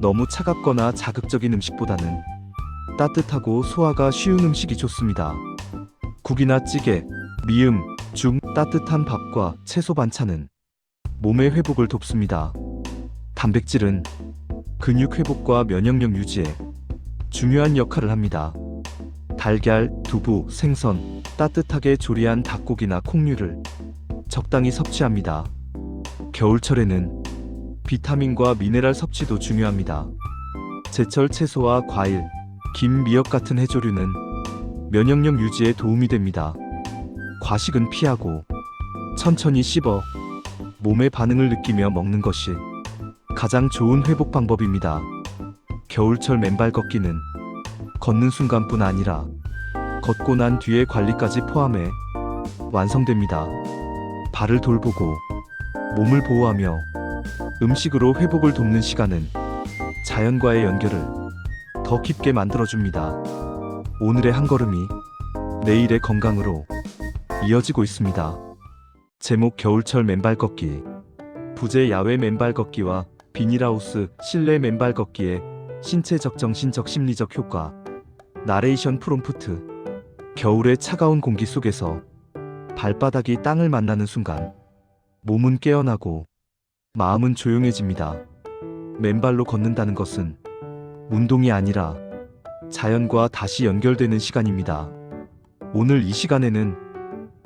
너무 차갑거나 자극적인 음식보다는 따뜻하고 소화가 쉬운 음식이 좋습니다. 국이나 찌개, 미음, 죽, 따뜻한 밥과 채소 반찬은 몸의 회복을 돕습니다. 단백질은 근육 회복과 면역력 유지에 중요한 역할을 합니다. 달걀, 두부, 생선, 따뜻하게 조리한 닭고기나 콩류를 적당히 섭취합니다. 겨울철에는 비타민과 미네랄 섭취도 중요합니다. 제철 채소와 과일, 김, 미역 같은 해조류는 면역력 유지에 도움이 됩니다. 과식은 피하고 천천히 씹어 몸의 반응을 느끼며 먹는 것이 가장 좋은 회복 방법입니다. 겨울철 맨발 걷기는 걷는 순간뿐 아니라 걷고 난 뒤의 관리까지 포함해 완성됩니다. 발을 돌보고 몸을 보호하며 음식으로 회복을 돕는 시간은 자연과의 연결을 더 깊게 만들어줍니다. 오늘의 한 걸음이 내일의 건강으로 이어지고 있습니다. 제목 겨울철 맨발 걷기. 부재 야외 맨발 걷기와 비닐하우스 실내 맨발 걷기의 신체적 정신적 심리적 효과. 나레이션 프롬프트. 겨울의 차가운 공기 속에서 발바닥이 땅을 만나는 순간 몸은 깨어나고 마음은 조용해집니다. 맨발로 걷는다는 것은 운동이 아니라 자연과 다시 연결되는 시간입니다. 오늘 이 시간에는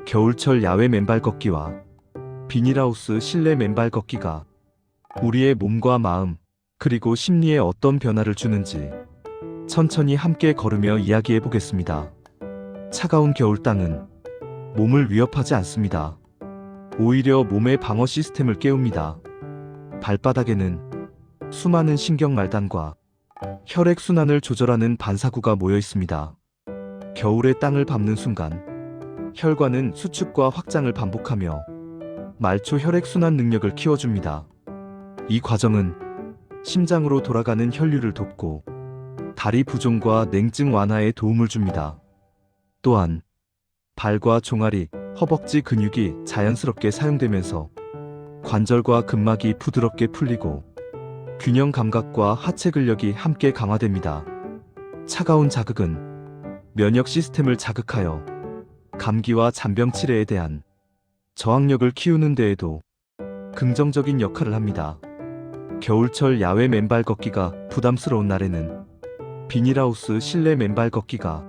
겨울철 야외 맨발 걷기와 비닐하우스 실내 맨발 걷기가 우리의 몸과 마음 그리고 심리에 어떤 변화를 주는지 천천히 함께 걸으며 이야기해 보겠습니다. 차가운 겨울 땅은 몸을 위협하지 않습니다. 오히려 몸의 방어 시스템을 깨웁니다. 발바닥에는 수많은 신경 말단과 혈액순환을 조절하는 반사구가 모여 있습니다. 겨울의 땅을 밟는 순간 혈관은 수축과 확장을 반복하며 말초 혈액순환 능력을 키워줍니다. 이 과정은 심장으로 돌아가는 혈류를 돕고 다리 부종과 냉증 완화에 도움을 줍니다. 또한 발과 종아리, 허벅지 근육이 자연스럽게 사용되면서 관절과 근막이 부드럽게 풀리고 균형 감각과 하체 근력이 함께 강화됩니다. 차가운 자극은 면역 시스템을 자극하여 감기와 잔병 치레에 대한 저항력을 키우는 데에도 긍정적인 역할을 합니다. 겨울철 야외 맨발 걷기가 부담스러운 날에는 비닐하우스 실내 맨발 걷기가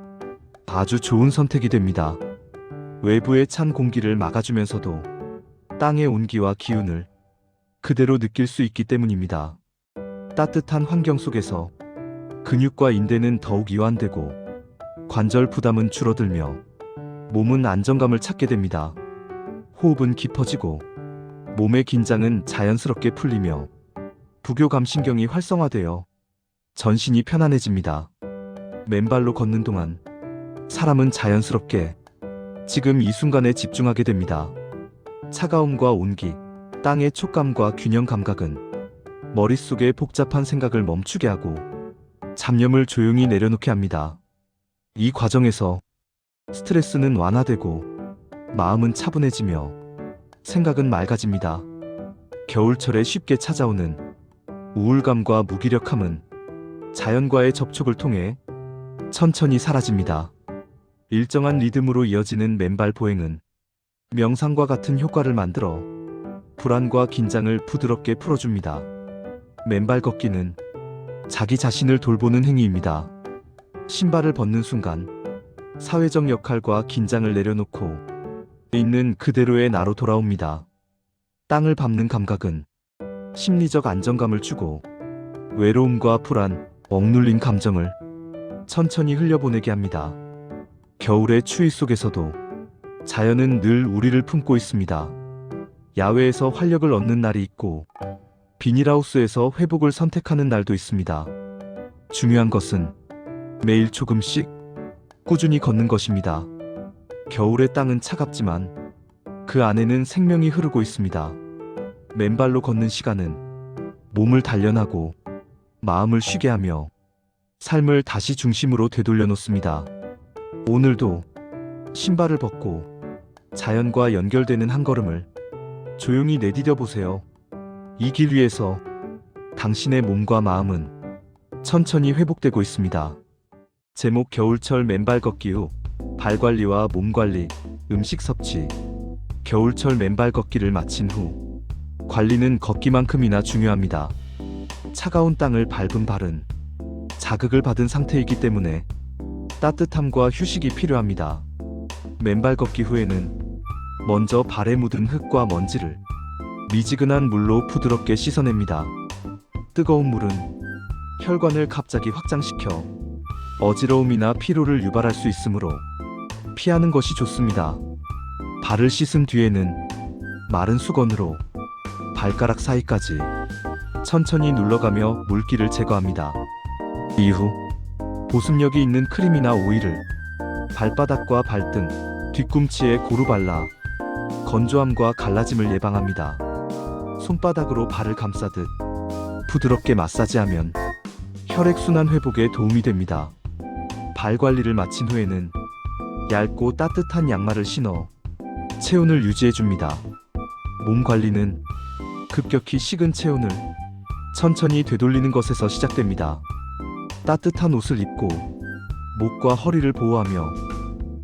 아주 좋은 선택이 됩니다. 외부의 찬 공기를 막아주면서도 땅의 온기와 기운을 그대로 느낄 수 있기 때문입니다. 따뜻한 환경 속에서 근육과 인대는 더욱 이완되고 관절 부담은 줄어들며 몸은 안정감을 찾게 됩니다. 호흡은 깊어지고 몸의 긴장은 자연스럽게 풀리며 부교감신경이 활성화되어 전신이 편안해집니다. 맨발로 걷는 동안 사람은 자연스럽게 지금 이 순간에 집중하게 됩니다. 차가움과 온기, 땅의 촉감과 균형 감각은 머릿속의 복잡한 생각을 멈추게 하고 잡념을 조용히 내려놓게 합니다. 이 과정에서 스트레스는 완화되고 마음은 차분해지며 생각은 맑아집니다. 겨울철에 쉽게 찾아오는 우울감과 무기력함은 자연과의 접촉을 통해 천천히 사라집니다. 일정한 리듬으로 이어지는 맨발 보행은 명상과 같은 효과를 만들어 불안과 긴장을 부드럽게 풀어줍니다. 맨발 걷기는 자기 자신을 돌보는 행위입니다. 신발을 벗는 순간 사회적 역할과 긴장을 내려놓고 있는 그대로의 나로 돌아옵니다. 땅을 밟는 감각은 심리적 안정감을 주고 외로움과 불안, 억눌린 감정을 천천히 흘려보내게 합니다. 겨울의 추위 속에서도 자연은 늘 우리를 품고 있습니다. 야외에서 활력을 얻는 날이 있고 비닐하우스에서 회복을 선택하는 날도 있습니다. 중요한 것은 매일 조금씩 꾸준히 걷는 것입니다. 겨울의 땅은 차갑지만 그 안에는 생명이 흐르고 있습니다. 맨발로 걷는 시간은 몸을 단련하고 마음을 쉬게 하며 삶을 다시 중심으로 되돌려 놓습니다. 오늘도 신발을 벗고 자연과 연결되는 한 걸음을 조용히 내디뎌 보세요. 이 길 위에서 당신의 몸과 마음은 천천히 회복되고 있습니다. 제목 겨울철 맨발 걷기 후 발관리와 몸관리, 음식 섭취. 겨울철 맨발 걷기를 마친 후 관리는 걷기만큼이나 중요합니다. 차가운 땅을 밟은 발은 자극을 받은 상태이기 때문에 따뜻함과 휴식이 필요합니다. 맨발 걷기 후에는 먼저 발에 묻은 흙과 먼지를 미지근한 물로 부드럽게 씻어냅니다. 뜨거운 물은 혈관을 갑자기 확장시켜 어지러움이나 피로를 유발할 수 있으므로 피하는 것이 좋습니다. 발을 씻은 뒤에는 마른 수건으로 발가락 사이까지 천천히 눌러가며 물기를 제거합니다. 이후 보습력이 있는 크림이나 오일을 발바닥과 발등, 뒤꿈치에 고루 발라 건조함과 갈라짐을 예방합니다. 손바닥으로 발을 감싸듯 부드럽게 마사지하면 혈액순환 회복에 도움이 됩니다. 발 관리를 마친 후에는 얇고 따뜻한 양말을 신어 체온을 유지해줍니다. 몸 관리는 급격히 식은 체온을 천천히 되돌리는 것에서 시작됩니다. 따뜻한 옷을 입고 목과 허리를 보호하며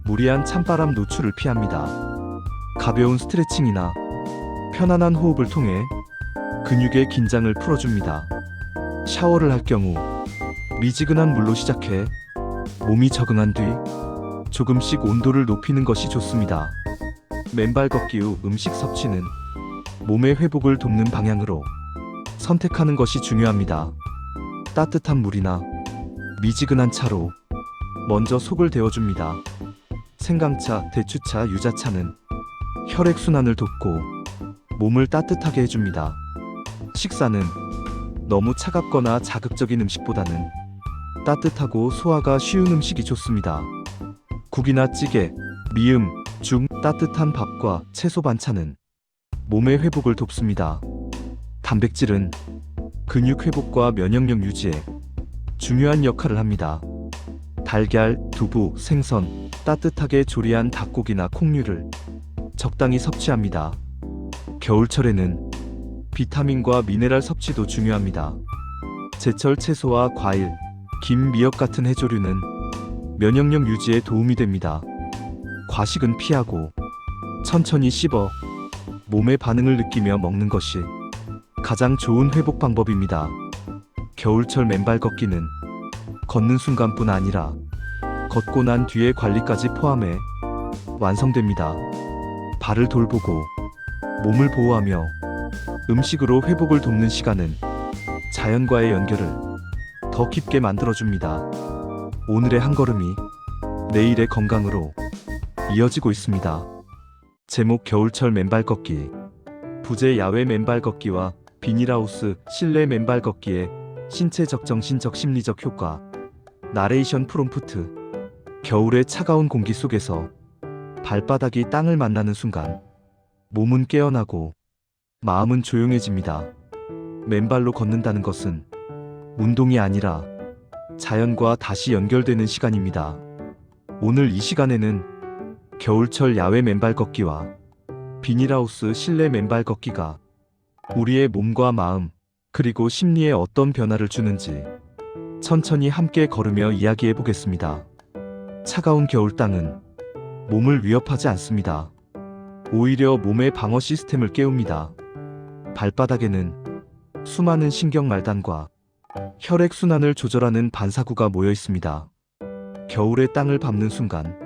무리한 찬바람 노출을 피합니다. 가벼운 스트레칭이나 편안한 호흡을 통해 근육의 긴장을 풀어줍니다. 샤워를 할 경우 미지근한 물로 시작해 몸이 적응한 뒤 조금씩 온도를 높이는 것이 좋습니다. 맨발 걷기 후 음식 섭취는 몸의 회복을 돕는 방향으로 선택하는 것이 중요합니다. 따뜻한 물이나 미지근한 차로 먼저 속을 데워줍니다. 생강차, 대추차, 유자차는 혈액순환을 돕고 몸을 따뜻하게 해줍니다. 식사는 너무 차갑거나 자극적인 음식보다는 따뜻하고 소화가 쉬운 음식이 좋습니다. 국이나 찌개, 미음, 죽, 따뜻한 밥과 채소 반찬은 몸의 회복을 돕습니다. 단백질은 근육 회복과 면역력 유지에 중요한 역할을 합니다. 달걀, 두부, 생선, 따뜻하게 조리한 닭고기나 콩류를 적당히 섭취합니다. 겨울철에는 비타민과 미네랄 섭취도 중요합니다. 제철 채소와 과일, 김, 미역 같은 해조류는 면역력 유지에 도움이 됩니다. 과식은 피하고 천천히 씹어 몸의 반응을 느끼며 먹는 것이 가장 좋은 회복 방법입니다. 겨울철 맨발 걷기는 걷는 순간뿐 아니라 걷고 난 뒤의 관리까지 포함해 완성됩니다. 발을 돌보고 몸을 보호하며 음식으로 회복을 돕는 시간은 자연과의 연결을 더 깊게 만들어줍니다. 오늘의 한 걸음이 내일의 건강으로 이어지고 있습니다. 제목 겨울철 맨발 걷기. 부재 야외 맨발 걷기와 비닐하우스 실내 맨발 걷기의 신체적 정신적 심리적 효과. 나레이션 프롬프트. 겨울의 차가운 공기 속에서 발바닥이 땅을 만나는 순간 몸은 깨어나고 마음은 조용해집니다. 맨발로 걷는다는 것은 운동이 아니라 자연과 다시 연결되는 시간입니다. 오늘 이 시간에는 겨울철 야외 맨발 걷기와 비닐하우스 실내 맨발 걷기가 우리의 몸과 마음 그리고 심리에 어떤 변화를 주는지 천천히 함께 걸으며 이야기해 보겠습니다. 차가운 겨울 땅은 몸을 위협하지 않습니다. 오히려 몸의 방어 시스템을 깨웁니다. 발바닥에는 수많은 신경 말단과 혈액순환을 조절하는 반사구가 모여 있습니다. 겨울의 땅을 밟는 순간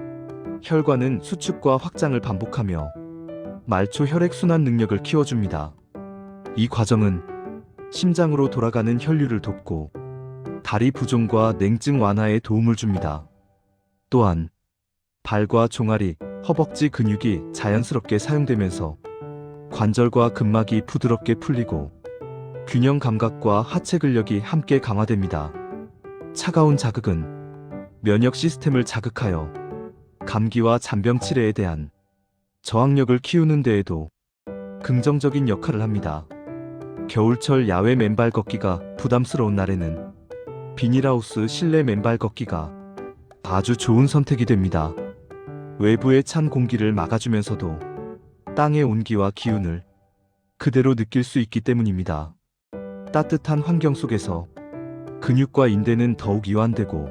혈관은 수축과 확장을 반복하며 말초 혈액순환 능력을 키워줍니다. 이 과정은 심장으로 돌아가는 혈류를 돕고 다리 부종과 냉증 완화에 도움을 줍니다. 또한 발과 종아리, 허벅지 근육이 자연스럽게 사용되면서 관절과 근막이 부드럽게 풀리고 균형 감각과 하체 근력이 함께 강화됩니다. 차가운 자극은 면역 시스템을 자극하여 감기와 잔병 치레에 대한 저항력을 키우는 데에도 긍정적인 역할을 합니다. 겨울철 야외 맨발 걷기가 부담스러운 날에는 비닐하우스 실내 맨발 걷기가 아주 좋은 선택이 됩니다. 외부의 찬 공기를 막아주면서도 땅의 온기와 기운을 그대로 느낄 수 있기 때문입니다. 따뜻한 환경 속에서 근육과 인대는 더욱 이완되고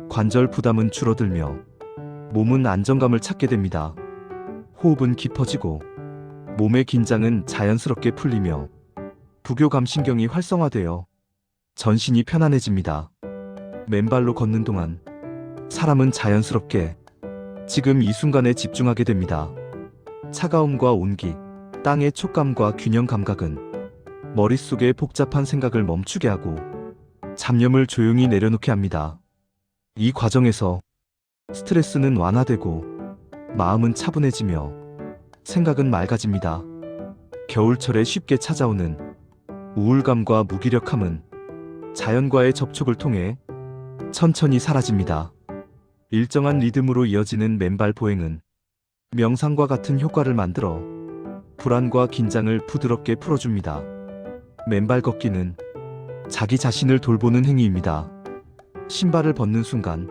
관절 부담은 줄어들며 몸은 안정감을 찾게 됩니다. 호흡은 깊어지고 몸의 긴장은 자연스럽게 풀리며 부교감신경이 활성화되어 전신이 편안해집니다. 맨발로 걷는 동안 사람은 자연스럽게 지금 이 순간에 집중하게 됩니다. 차가움과 온기, 땅의 촉감과 균형 감각은 머릿속의 복잡한 생각을 멈추게 하고 잡념을 조용히 내려놓게 합니다. 이 과정에서 스트레스는 완화되고 마음은 차분해지며 생각은 맑아집니다. 겨울철에 쉽게 찾아오는 우울감과 무기력함은 자연과의 접촉을 통해 천천히 사라집니다. 일정한 리듬으로 이어지는 맨발 보행은 명상과 같은 효과를 만들어 불안과 긴장을 부드럽게 풀어줍니다. 맨발 걷기는 자기 자신을 돌보는 행위입니다. 신발을 벗는 순간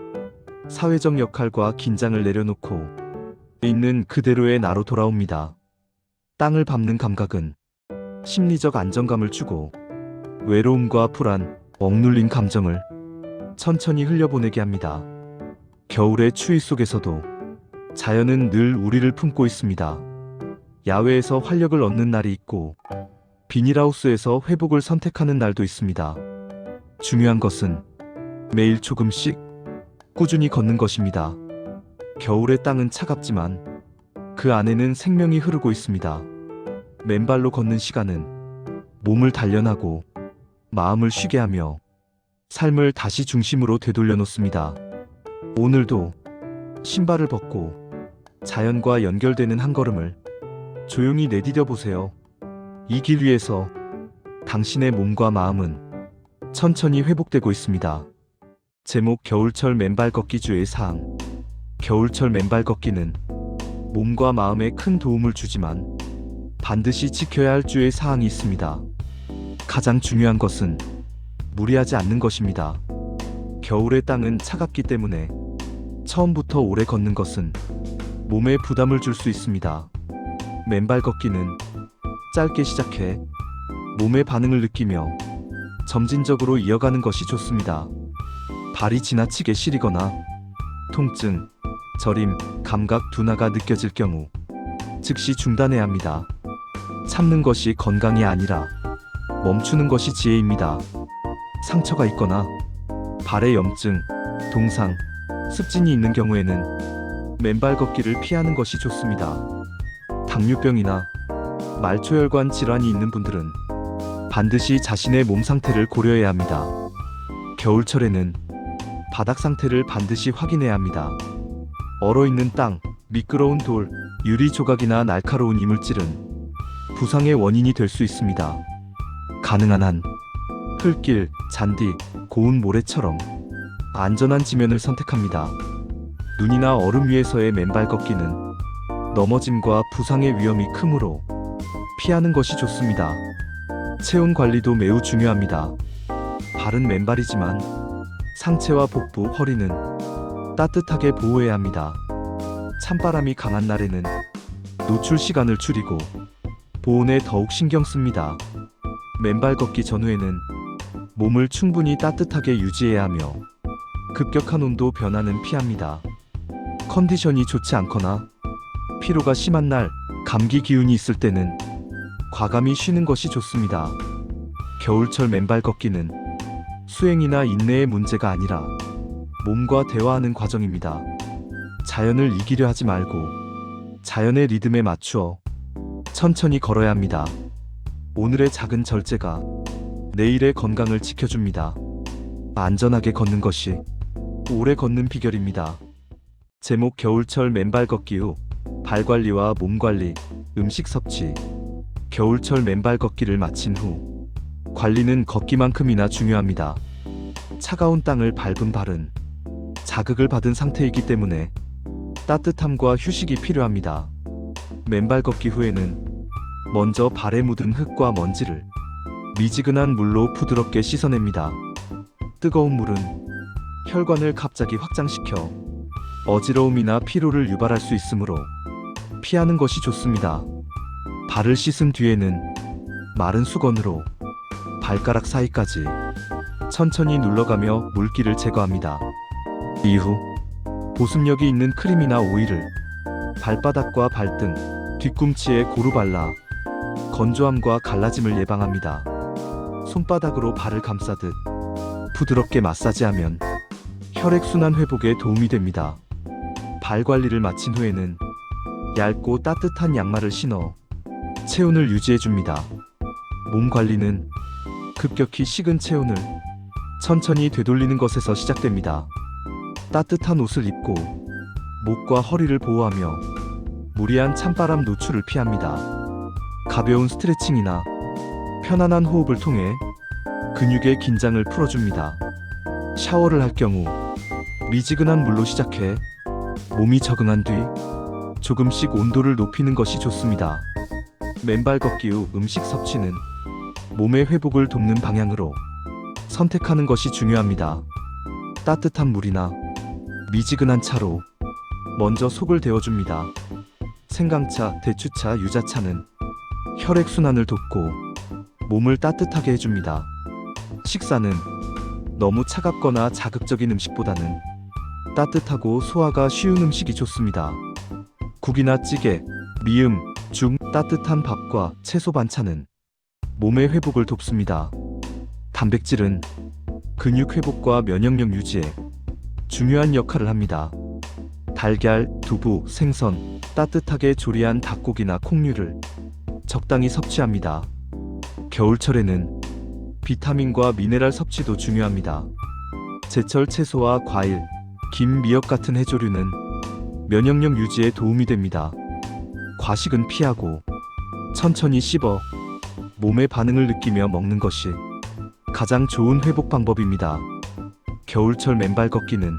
사회적 역할과 긴장을 내려놓고 있는 그대로의 나로 돌아옵니다. 땅을 밟는 감각은 심리적 안정감을 주고 외로움과 불안, 억눌린 감정을 천천히 흘려보내게 합니다. 겨울의 추위 속에서도 자연은 늘 우리를 품고 있습니다. 야외에서 활력을 얻는 날이 있고 비닐하우스에서 회복을 선택하는 날도 있습니다. 중요한 것은 매일 조금씩 꾸준히 걷는 것입니다. 겨울의 땅은 차갑지만 그 안에는 생명이 흐르고 있습니다. 맨발로 걷는 시간은 몸을 단련하고 마음을 쉬게 하며 삶을 다시 중심으로 되돌려 놓습니다. 오늘도 신발을 벗고 자연과 연결되는 한 걸음을 조용히 내디뎌 보세요. 이 길 위에서 당신의 몸과 마음은 천천히 회복되고 있습니다. 제목 겨울철 맨발 걷기 주의 사항. 겨울철 맨발 걷기는 몸과 마음에 큰 도움을 주지만 반드시 지켜야 할 주의 사항이 있습니다. 가장 중요한 것은 무리하지 않는 것입니다. 겨울의 땅은 차갑기 때문에 처음부터 오래 걷는 것은 몸에 부담을 줄 수 있습니다. 맨발 걷기는 짧게 시작해 몸의 반응을 느끼며 점진적으로 이어가는 것이 좋습니다. 발이 지나치게 시리거나 통증, 저림, 감각 둔화가 느껴질 경우 즉시 중단해야 합니다. 참는 것이 건강이 아니라 멈추는 것이 지혜입니다. 상처가 있거나 발에 염증, 동상, 습진이 있는 경우에는 맨발 걷기를 피하는 것이 좋습니다. 당뇨병이나 말초혈관 질환이 있는 분들은 반드시 자신의 몸 상태를 고려해야 합니다. 겨울철에는 바닥 상태를 반드시 확인해야 합니다. 얼어있는 땅, 미끄러운 돌, 유리 조각이나 날카로운 이물질은 부상의 원인이 될 수 있습니다. 가능한 한 흙길, 잔디, 고운 모래처럼 안전한 지면을 선택합니다. 눈이나 얼음 위에서의 맨발 걷기는 넘어짐과 부상의 위험이 크므로 피하는 것이 좋습니다. 체온 관리도 매우 중요합니다. 발은 맨발이지만 상체와 복부, 허리는 따뜻하게 보호해야 합니다. 찬바람이 강한 날에는 노출 시간을 줄이고 보온에 더욱 신경 씁니다. 맨발 걷기 전후에는 몸을 충분히 따뜻하게 유지해야 하며 급격한 온도 변화는 피합니다. 컨디션이 좋지 않거나 피로가 심한 날, 감기 기운이 있을 때는 과감히 쉬는 것이 좋습니다. 겨울철 맨발 걷기는 수행이나 인내의 문제가 아니라 몸과 대화하는 과정입니다. 자연을 이기려 하지 말고 자연의 리듬에 맞추어 천천히 걸어야 합니다. 오늘의 작은 절제가 내일의 건강을 지켜줍니다. 안전하게 걷는 것이 오래 걷는 비결입니다. 제목 겨울철 맨발 걷기 후 발 관리와 몸 관리, 음식 섭취. 겨울철 맨발 걷기를 마친 후 관리는 걷기만큼이나 중요합니다. 차가운 땅을 밟은 발은 자극을 받은 상태이기 때문에 따뜻함과 휴식이 필요합니다. 맨발 걷기 후에는 먼저 발에 묻은 흙과 먼지를 미지근한 물로 부드럽게 씻어냅니다. 뜨거운 물은 혈관을 갑자기 확장시켜 어지러움이나 피로를 유발할 수 있으므로 피하는 것이 좋습니다. 발을 씻은 뒤에는 마른 수건으로 발가락 사이까지 천천히 눌러가며 물기를 제거합니다. 이후 보습력이 있는 크림이나 오일을 발바닥과 발등, 뒤꿈치에 고루 발라 건조함과 갈라짐을 예방합니다. 손바닥으로 발을 감싸듯 부드럽게 마사지하면 혈액순환 회복에 도움이 됩니다. 발 관리를 마친 후에는 얇고 따뜻한 양말을 신어 체온을 유지해줍니다. 몸 관리는 급격히 식은 체온을 천천히 되돌리는 것에서 시작됩니다. 따뜻한 옷을 입고 목과 허리를 보호하며 무리한 찬바람 노출을 피합니다. 가벼운 스트레칭이나 편안한 호흡을 통해 근육의 긴장을 풀어줍니다. 샤워를 할 경우 미지근한 물로 시작해 몸이 적응한 뒤 조금씩 온도를 높이는 것이 좋습니다. 맨발 걷기 후 음식 섭취는 몸의 회복을 돕는 방향으로 선택하는 것이 중요합니다. 따뜻한 물이나 미지근한 차로 먼저 속을 데워줍니다. 생강차, 대추차, 유자차는 혈액순환을 돕고 몸을 따뜻하게 해줍니다. 식사는 너무 차갑거나 자극적인 음식보다는 따뜻하고 소화가 쉬운 음식이 좋습니다. 국이나 찌개, 미음, 죽, 따뜻한 밥과 채소 반찬은 몸의 회복을 돕습니다. 단백질은 근육 회복과 면역력 유지에 중요한 역할을 합니다. 달걀, 두부, 생선, 따뜻하게 조리한 닭고기나 콩류를 적당히 섭취합니다. 겨울철에는 비타민과 미네랄 섭취도 중요합니다. 제철 채소와 과일, 김, 미역 같은 해조류는 면역력 유지에 도움이 됩니다. 과식은 피하고 천천히 씹어 몸의 반응을 느끼며 먹는 것이 가장 좋은 회복 방법입니다. 겨울철 맨발 걷기는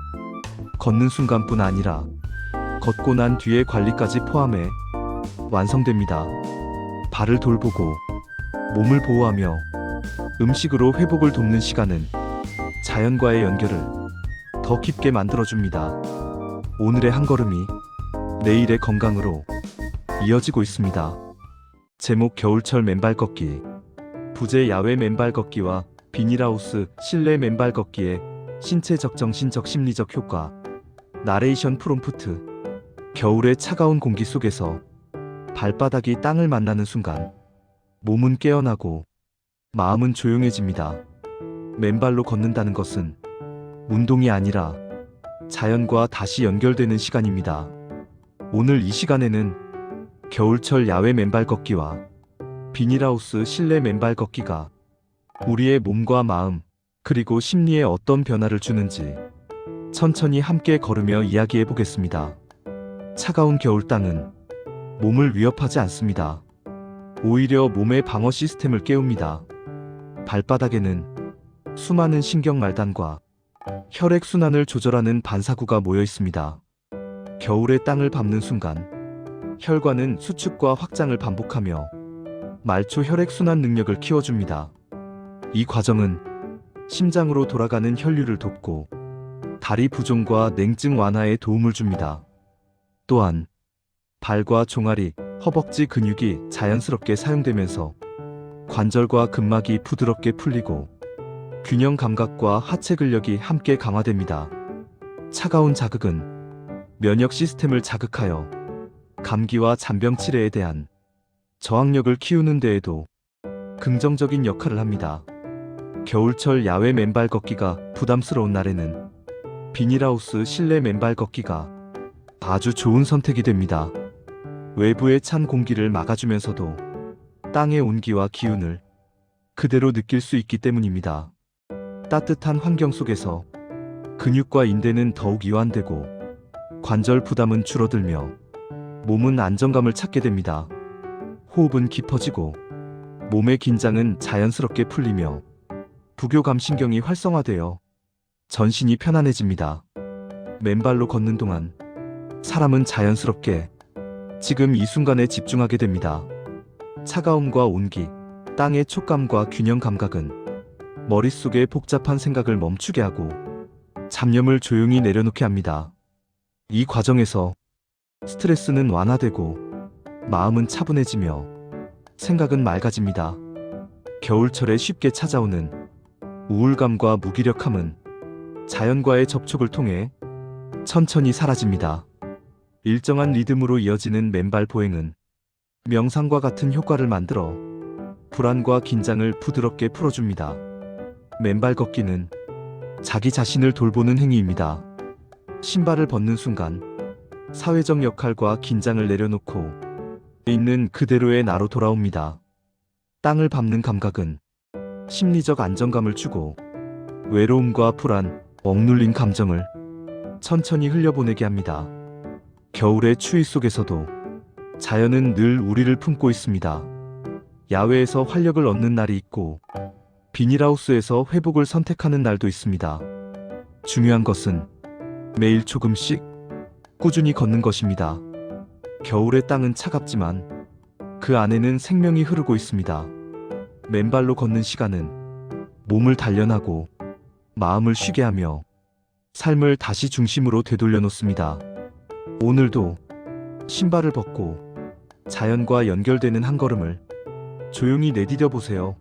걷는 순간뿐 아니라 걷고 난 뒤의 관리까지 포함해 완성됩니다. 발을 돌보고 몸을 보호하며 음식으로 회복을 돕는 시간은 자연과의 연결을 더 깊게 만들어줍니다. 오늘의 한 걸음이 내일의 건강으로 이어지고 있습니다. 제목 겨울철 맨발 걷기. 부재 야외 맨발 걷기와 비닐하우스 실내 맨발 걷기의 신체적 정신적 심리적 효과. 나레이션 프롬프트. 겨울의 차가운 공기 속에서 발바닥이 땅을 만나는 순간 몸은 깨어나고 마음은 조용해집니다. 맨발로 걷는다는 것은 운동이 아니라 자연과 다시 연결되는 시간입니다. 오늘 이 시간에는 겨울철 야외 맨발 걷기와 비닐하우스 실내 맨발 걷기가 우리의 몸과 마음 그리고 심리에 어떤 변화를 주는지 천천히 함께 걸으며 이야기해 보겠습니다. 차가운 겨울 땅은 몸을 위협하지 않습니다. 오히려 몸의 방어 시스템을 깨웁니다. 발바닥에는 수많은 신경 말단과 혈액순환을 조절하는 반사구가 모여 있습니다. 겨울의 땅을 밟는 순간 혈관은 수축과 확장을 반복하며 말초 혈액순환 능력을 키워줍니다. 이 과정은 심장으로 돌아가는 혈류를 돕고 다리 부종과 냉증 완화에 도움을 줍니다. 또한 발과 종아리, 허벅지 근육이 자연스럽게 사용되면서 관절과 근막이 부드럽게 풀리고 균형 감각과 하체 근력이 함께 강화됩니다. 차가운 자극은 면역 시스템을 자극하여 감기와 잔병 치레에 대한 저항력을 키우는 데에도 긍정적인 역할을 합니다. 겨울철 야외 맨발 걷기가 부담스러운 날에는 비닐하우스 실내 맨발 걷기가 아주 좋은 선택이 됩니다. 외부의 찬 공기를 막아주면서도 땅의 온기와 기운을 그대로 느낄 수 있기 때문입니다. 따뜻한 환경 속에서 근육과 인대는 더욱 이완되고 관절 부담은 줄어들며 몸은 안정감을 찾게 됩니다. 호흡은 깊어지고 몸의 긴장은 자연스럽게 풀리며 부교감신경이 활성화되어 전신이 편안해집니다. 맨발로 걷는 동안 사람은 자연스럽게 지금 이 순간에 집중하게 됩니다. 차가움과 온기, 땅의 촉감과 균형 감각은 머릿속에 복잡한 생각을 멈추게 하고 잡념을 조용히 내려놓게 합니다. 이 과정에서 스트레스는 완화되고 마음은 차분해지며 생각은 맑아집니다. 겨울철에 쉽게 찾아오는 우울감과 무기력함은 자연과의 접촉을 통해 천천히 사라집니다. 일정한 리듬으로 이어지는 맨발 보행은 명상과 같은 효과를 만들어 불안과 긴장을 부드럽게 풀어줍니다. 맨발 걷기는 자기 자신을 돌보는 행위입니다. 신발을 벗는 순간 사회적 역할과 긴장을 내려놓고 있는 그대로의 나로 돌아옵니다. 땅을 밟는 감각은 심리적 안정감을 주고 외로움과 불안, 억눌린 감정을 천천히 흘려보내게 합니다. 겨울의 추위 속에서도 자연은 늘 우리를 품고 있습니다. 야외에서 활력을 얻는 날이 있고 비닐하우스에서 회복을 선택하는 날도 있습니다. 중요한 것은 매일 조금씩 꾸준히 걷는 것입니다. 겨울의 땅은 차갑지만 그 안에는 생명이 흐르고 있습니다. 맨발로 걷는 시간은 몸을 단련하고 마음을 쉬게 하며 삶을 다시 중심으로 되돌려 놓습니다. 오늘도 신발을 벗고 자연과 연결되는 한 걸음을 조용히 내디뎌 보세요.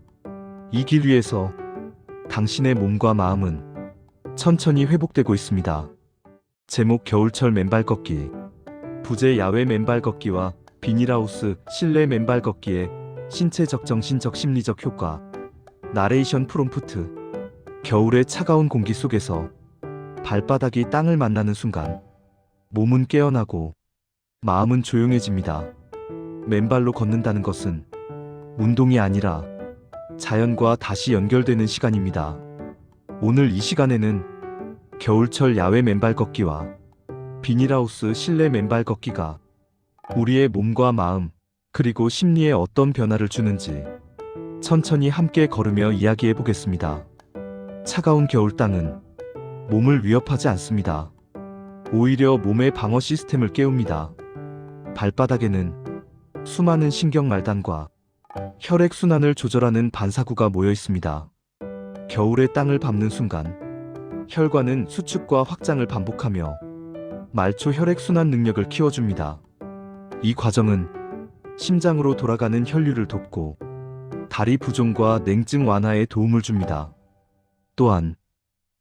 이 길 위에서 당신의 몸과 마음은 천천히 회복되고 있습니다. 제목 겨울철 맨발 걷기. 부재 야외 맨발 걷기와 비닐하우스 실내 맨발 걷기의 신체적 정신적 심리적 효과. 나레이션 프롬프트. 겨울의 차가운 공기 속에서 발바닥이 땅을 만나는 순간 몸은 깨어나고 마음은 조용해집니다. 맨발로 걷는다는 것은 운동이 아니라 자연과 다시 연결되는 시간입니다. 오늘 이 시간에는 겨울철 야외 맨발 걷기와 비닐하우스 실내 맨발 걷기가 우리의 몸과 마음 그리고 심리에 어떤 변화를 주는지 천천히 함께 걸으며 이야기해 보겠습니다. 차가운 겨울 땅은 몸을 위협하지 않습니다. 오히려 몸의 방어 시스템을 깨웁니다. 발바닥에는 수많은 신경 말단과 혈액순환을 조절하는 반사구가 모여 있습니다. 겨울의 땅을 밟는 순간 혈관은 수축과 확장을 반복하며 말초 혈액순환 능력을 키워줍니다. 이 과정은 심장으로 돌아가는 혈류를 돕고 다리 부종과 냉증 완화에 도움을 줍니다. 또한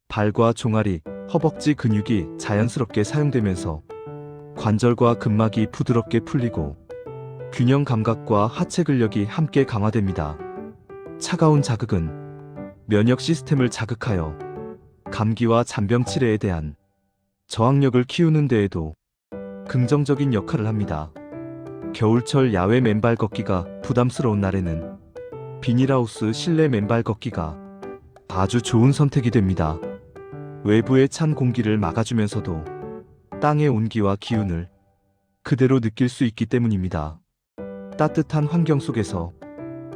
발과 종아리, 허벅지 근육이 자연스럽게 사용되면서 관절과 근막이 부드럽게 풀리고 균형 감각과 하체 근력이 함께 강화됩니다. 차가운 자극은 면역 시스템을 자극하여 감기와 잔병 치레에 대한 저항력을 키우는 데에도 긍정적인 역할을 합니다. 겨울철 야외 맨발 걷기가 부담스러운 날에는 비닐하우스 실내 맨발 걷기가 아주 좋은 선택이 됩니다. 외부의 찬 공기를 막아주면서도 땅의 온기와 기운을 그대로 느낄 수 있기 때문입니다. 따뜻한 환경 속에서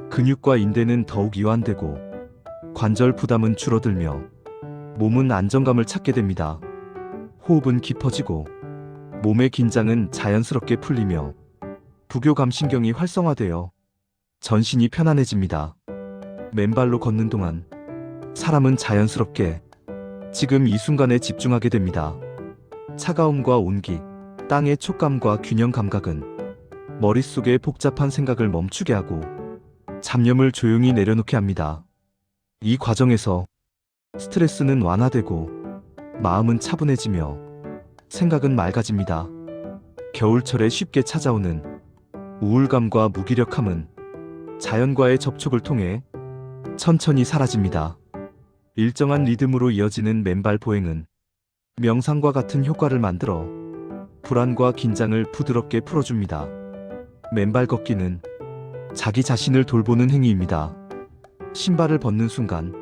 근육과 인대는 더욱 이완되고 관절 부담은 줄어들며 몸은 안정감을 찾게 됩니다. 호흡은 깊어지고 몸의 긴장은 자연스럽게 풀리며 부교감신경이 활성화되어 전신이 편안해집니다. 맨발로 걷는 동안 사람은 자연스럽게 지금 이 순간에 집중하게 됩니다. 차가움과 온기, 땅의 촉감과 균형 감각은 머릿속의 복잡한 생각을 멈추게 하고 잡념을 조용히 내려놓게 합니다. 이 과정에서 스트레스는 완화되고 마음은 차분해지며 생각은 맑아집니다. 겨울철에 쉽게 찾아오는 우울감과 무기력함은 자연과의 접촉을 통해 천천히 사라집니다. 일정한 리듬으로 이어지는 맨발 보행은 명상과 같은 효과를 만들어 불안과 긴장을 부드럽게 풀어줍니다. 맨발 걷기는 자기 자신을 돌보는 행위입니다. 신발을 벗는 순간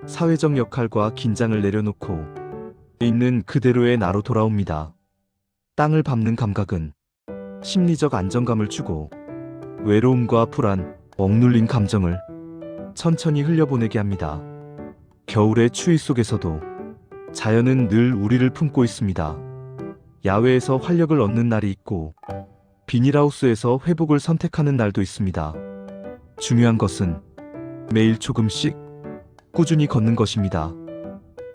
사회적 역할과 긴장을 내려놓고 있는 그대로의 나로 돌아옵니다. 땅을 밟는 감각은 심리적 안정감을 주고 외로움과 불안, 억눌린 감정을 천천히 흘려보내게 합니다. 겨울의 추위 속에서도 자연은 늘 우리를 품고 있습니다. 야외에서 활력을 얻는 날이 있고 비닐하우스에서 회복을 선택하는 날도 있습니다. 중요한 것은 매일 조금씩 꾸준히 걷는 것입니다.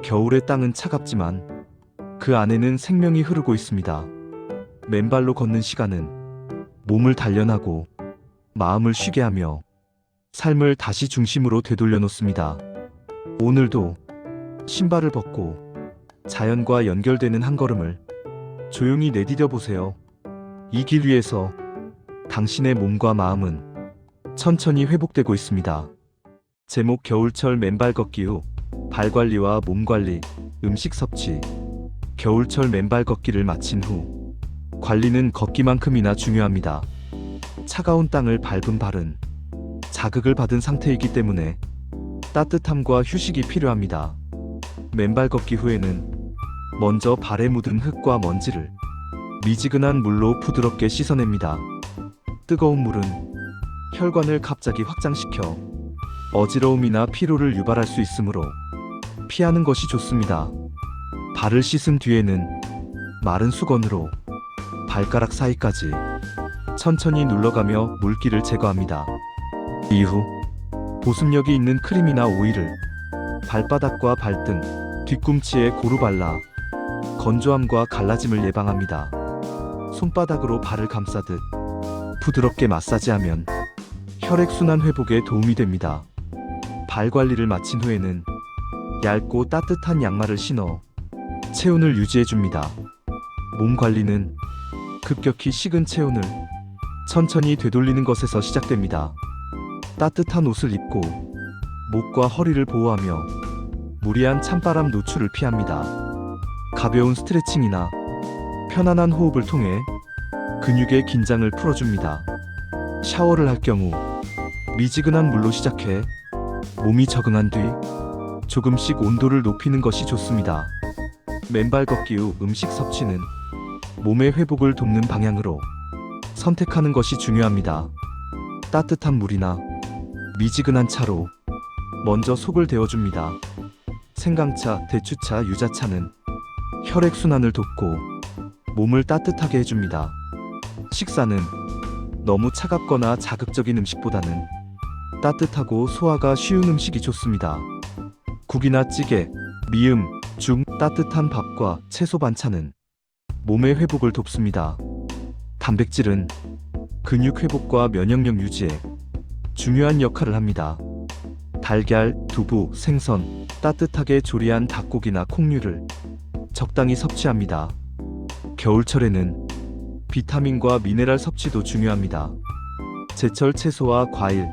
겨울의 땅은 차갑지만 그 안에는 생명이 흐르고 있습니다. 맨발로 걷는 시간은 몸을 단련하고 마음을 쉬게 하며 삶을 다시 중심으로 되돌려 놓습니다. 오늘도 신발을 벗고 자연과 연결되는 한 걸음을 조용히 내디뎌 보세요. 이 길 위에서 당신의 몸과 마음은 천천히 회복되고 있습니다. 제목 겨울철 맨발 걷기 후 발 관리와 몸 관리, 음식 섭취. 겨울철 맨발 걷기를 마친 후 관리는 걷기만큼이나 중요합니다. 차가운 땅을 밟은 발은 자극을 받은 상태이기 때문에 따뜻함과 휴식이 필요합니다. 맨발 걷기 후에는 먼저 발에 묻은 흙과 먼지를 미지근한 물로 부드럽게 씻어냅니다. 뜨거운 물은 혈관을 갑자기 확장시켜 어지러움이나 피로를 유발할 수 있으므로 피하는 것이 좋습니다. 발을 씻은 뒤에는 마른 수건으로 발가락 사이까지 천천히 눌러가며 물기를 제거합니다. 이후 보습력이 있는 크림이나 오일을 발바닥과 발등, 뒤꿈치에 고루 발라 건조함과 갈라짐을 예방합니다. 손바닥으로 발을 감싸듯 부드럽게 마사지하면 혈액순환 회복에 도움이 됩니다. 발 관리를 마친 후에는 얇고 따뜻한 양말을 신어 체온을 유지해줍니다. 몸 관리는 급격히 식은 체온을 천천히 되돌리는 것에서 시작됩니다. 따뜻한 옷을 입고 목과 허리를 보호하며 무리한 찬바람 노출을 피합니다. 가벼운 스트레칭이나 편안한 호흡을 통해 근육의 긴장을 풀어줍니다. 샤워를 할 경우 미지근한 물로 시작해 몸이 적응한 뒤 조금씩 온도를 높이는 것이 좋습니다. 맨발 걷기 후 음식 섭취는 몸의 회복을 돕는 방향으로 선택하는 것이 중요합니다. 따뜻한 물이나 미지근한 차로 먼저 속을 데워줍니다. 생강차, 대추차, 유자차는 혈액순환을 돕고 몸을 따뜻하게 해줍니다. 식사는 너무 차갑거나 자극적인 음식보다는 따뜻하고 소화가 쉬운 음식이 좋습니다. 국이나 찌개, 미음, 죽, 따뜻한 밥과 채소 반찬은 몸의 회복을 돕습니다. 단백질은 근육 회복과 면역력 유지에 중요한 역할을 합니다. 달걀, 두부, 생선, 따뜻하게 조리한 닭고기나 콩류를 적당히 섭취합니다. 겨울철에는 비타민과 미네랄 섭취도 중요합니다. 제철 채소와 과일,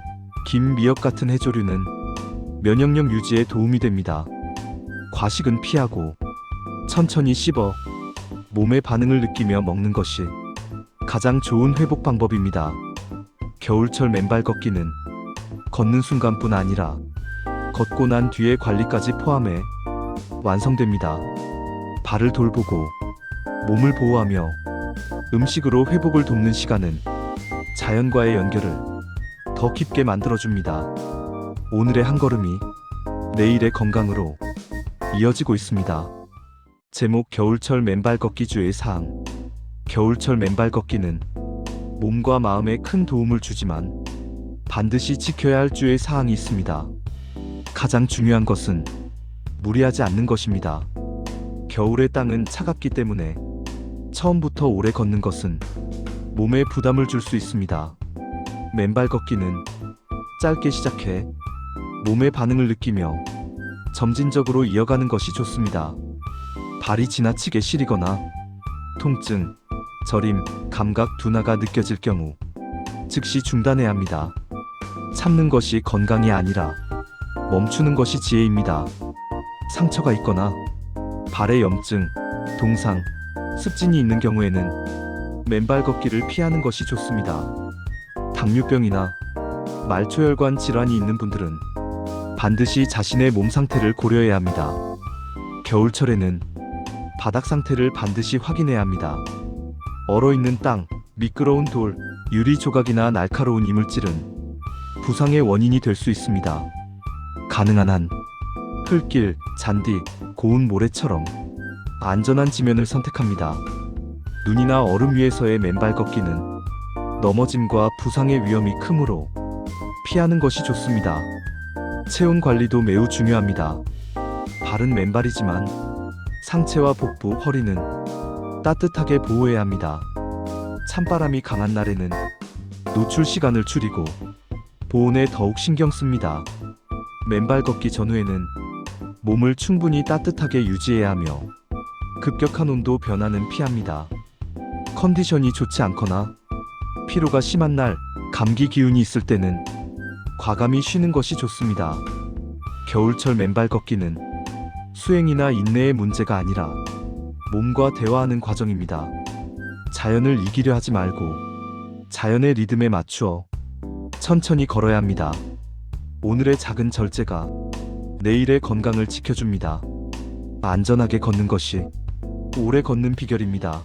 김, 미역 같은 해조류는 면역력 유지에 도움이 됩니다. 과식은 피하고 천천히 씹어 몸의 반응을 느끼며 먹는 것이 가장 좋은 회복 방법입니다. 겨울철 맨발 걷기는 걷는 순간뿐 아니라 걷고 난 뒤의 관리까지 포함해 완성됩니다. 발을 돌보고 몸을 보호하며 음식으로 회복을 돕는 시간은 자연과의 연결을 더 깊게 만들어줍니다. 오늘의 한 걸음이 내일의 건강으로 이어지고 있습니다. 제목 겨울철 맨발 걷기 주의 사항. 겨울철 맨발 걷기는 몸과 마음에 큰 도움을 주지만 반드시 지켜야 할 주의 사항이 있습니다. 가장 중요한 것은 무리하지 않는 것입니다. 겨울의 땅은 차갑기 때문에 처음부터 오래 걷는 것은 몸에 부담을 줄 수 있습니다. 맨발 걷기는 짧게 시작해 몸의 반응을 느끼며 점진적으로 이어가는 것이 좋습니다. 발이 지나치게 시리거나 통증, 저림, 감각 둔화가 느껴질 경우 즉시 중단해야 합니다. 참는 것이 건강이 아니라 멈추는 것이 지혜입니다. 상처가 있거나 발에 염증, 동상, 습진이 있는 경우에는 맨발 걷기를 피하는 것이 좋습니다. 당뇨병이나 말초혈관 질환이 있는 분들은 반드시 자신의 몸 상태를 고려해야 합니다. 겨울철에는 바닥 상태를 반드시 확인해야 합니다. 얼어있는 땅, 미끄러운 돌, 유리 조각이나 날카로운 이물질은 부상의 원인이 될 수 있습니다. 가능한 한 흙길, 잔디, 고운 모래처럼 안전한 지면을 선택합니다. 눈이나 얼음 위에서의 맨발 걷기는 넘어짐과 부상의 위험이 크므로 피하는 것이 좋습니다. 체온 관리도 매우 중요합니다. 발은 맨발이지만 상체와 복부, 허리는 따뜻하게 보호해야 합니다. 찬바람이 강한 날에는 노출 시간을 줄이고 보온에 더욱 신경 씁니다. 맨발 걷기 전후에는 몸을 충분히 따뜻하게 유지해야 하며 급격한 온도 변화는 피합니다. 컨디션이 좋지 않거나 피로가 심한 날, 감기 기운이 있을 때는 과감히 쉬는 것이 좋습니다. 겨울철 맨발 걷기는 수행이나 인내의 문제가 아니라 몸과 대화하는 과정입니다. 자연을 이기려 하지 말고 자연의 리듬에 맞추어 천천히 걸어야 합니다. 오늘의 작은 절제가 내일의 건강을 지켜줍니다. 안전하게 걷는 것이 오래 걷는 비결입니다.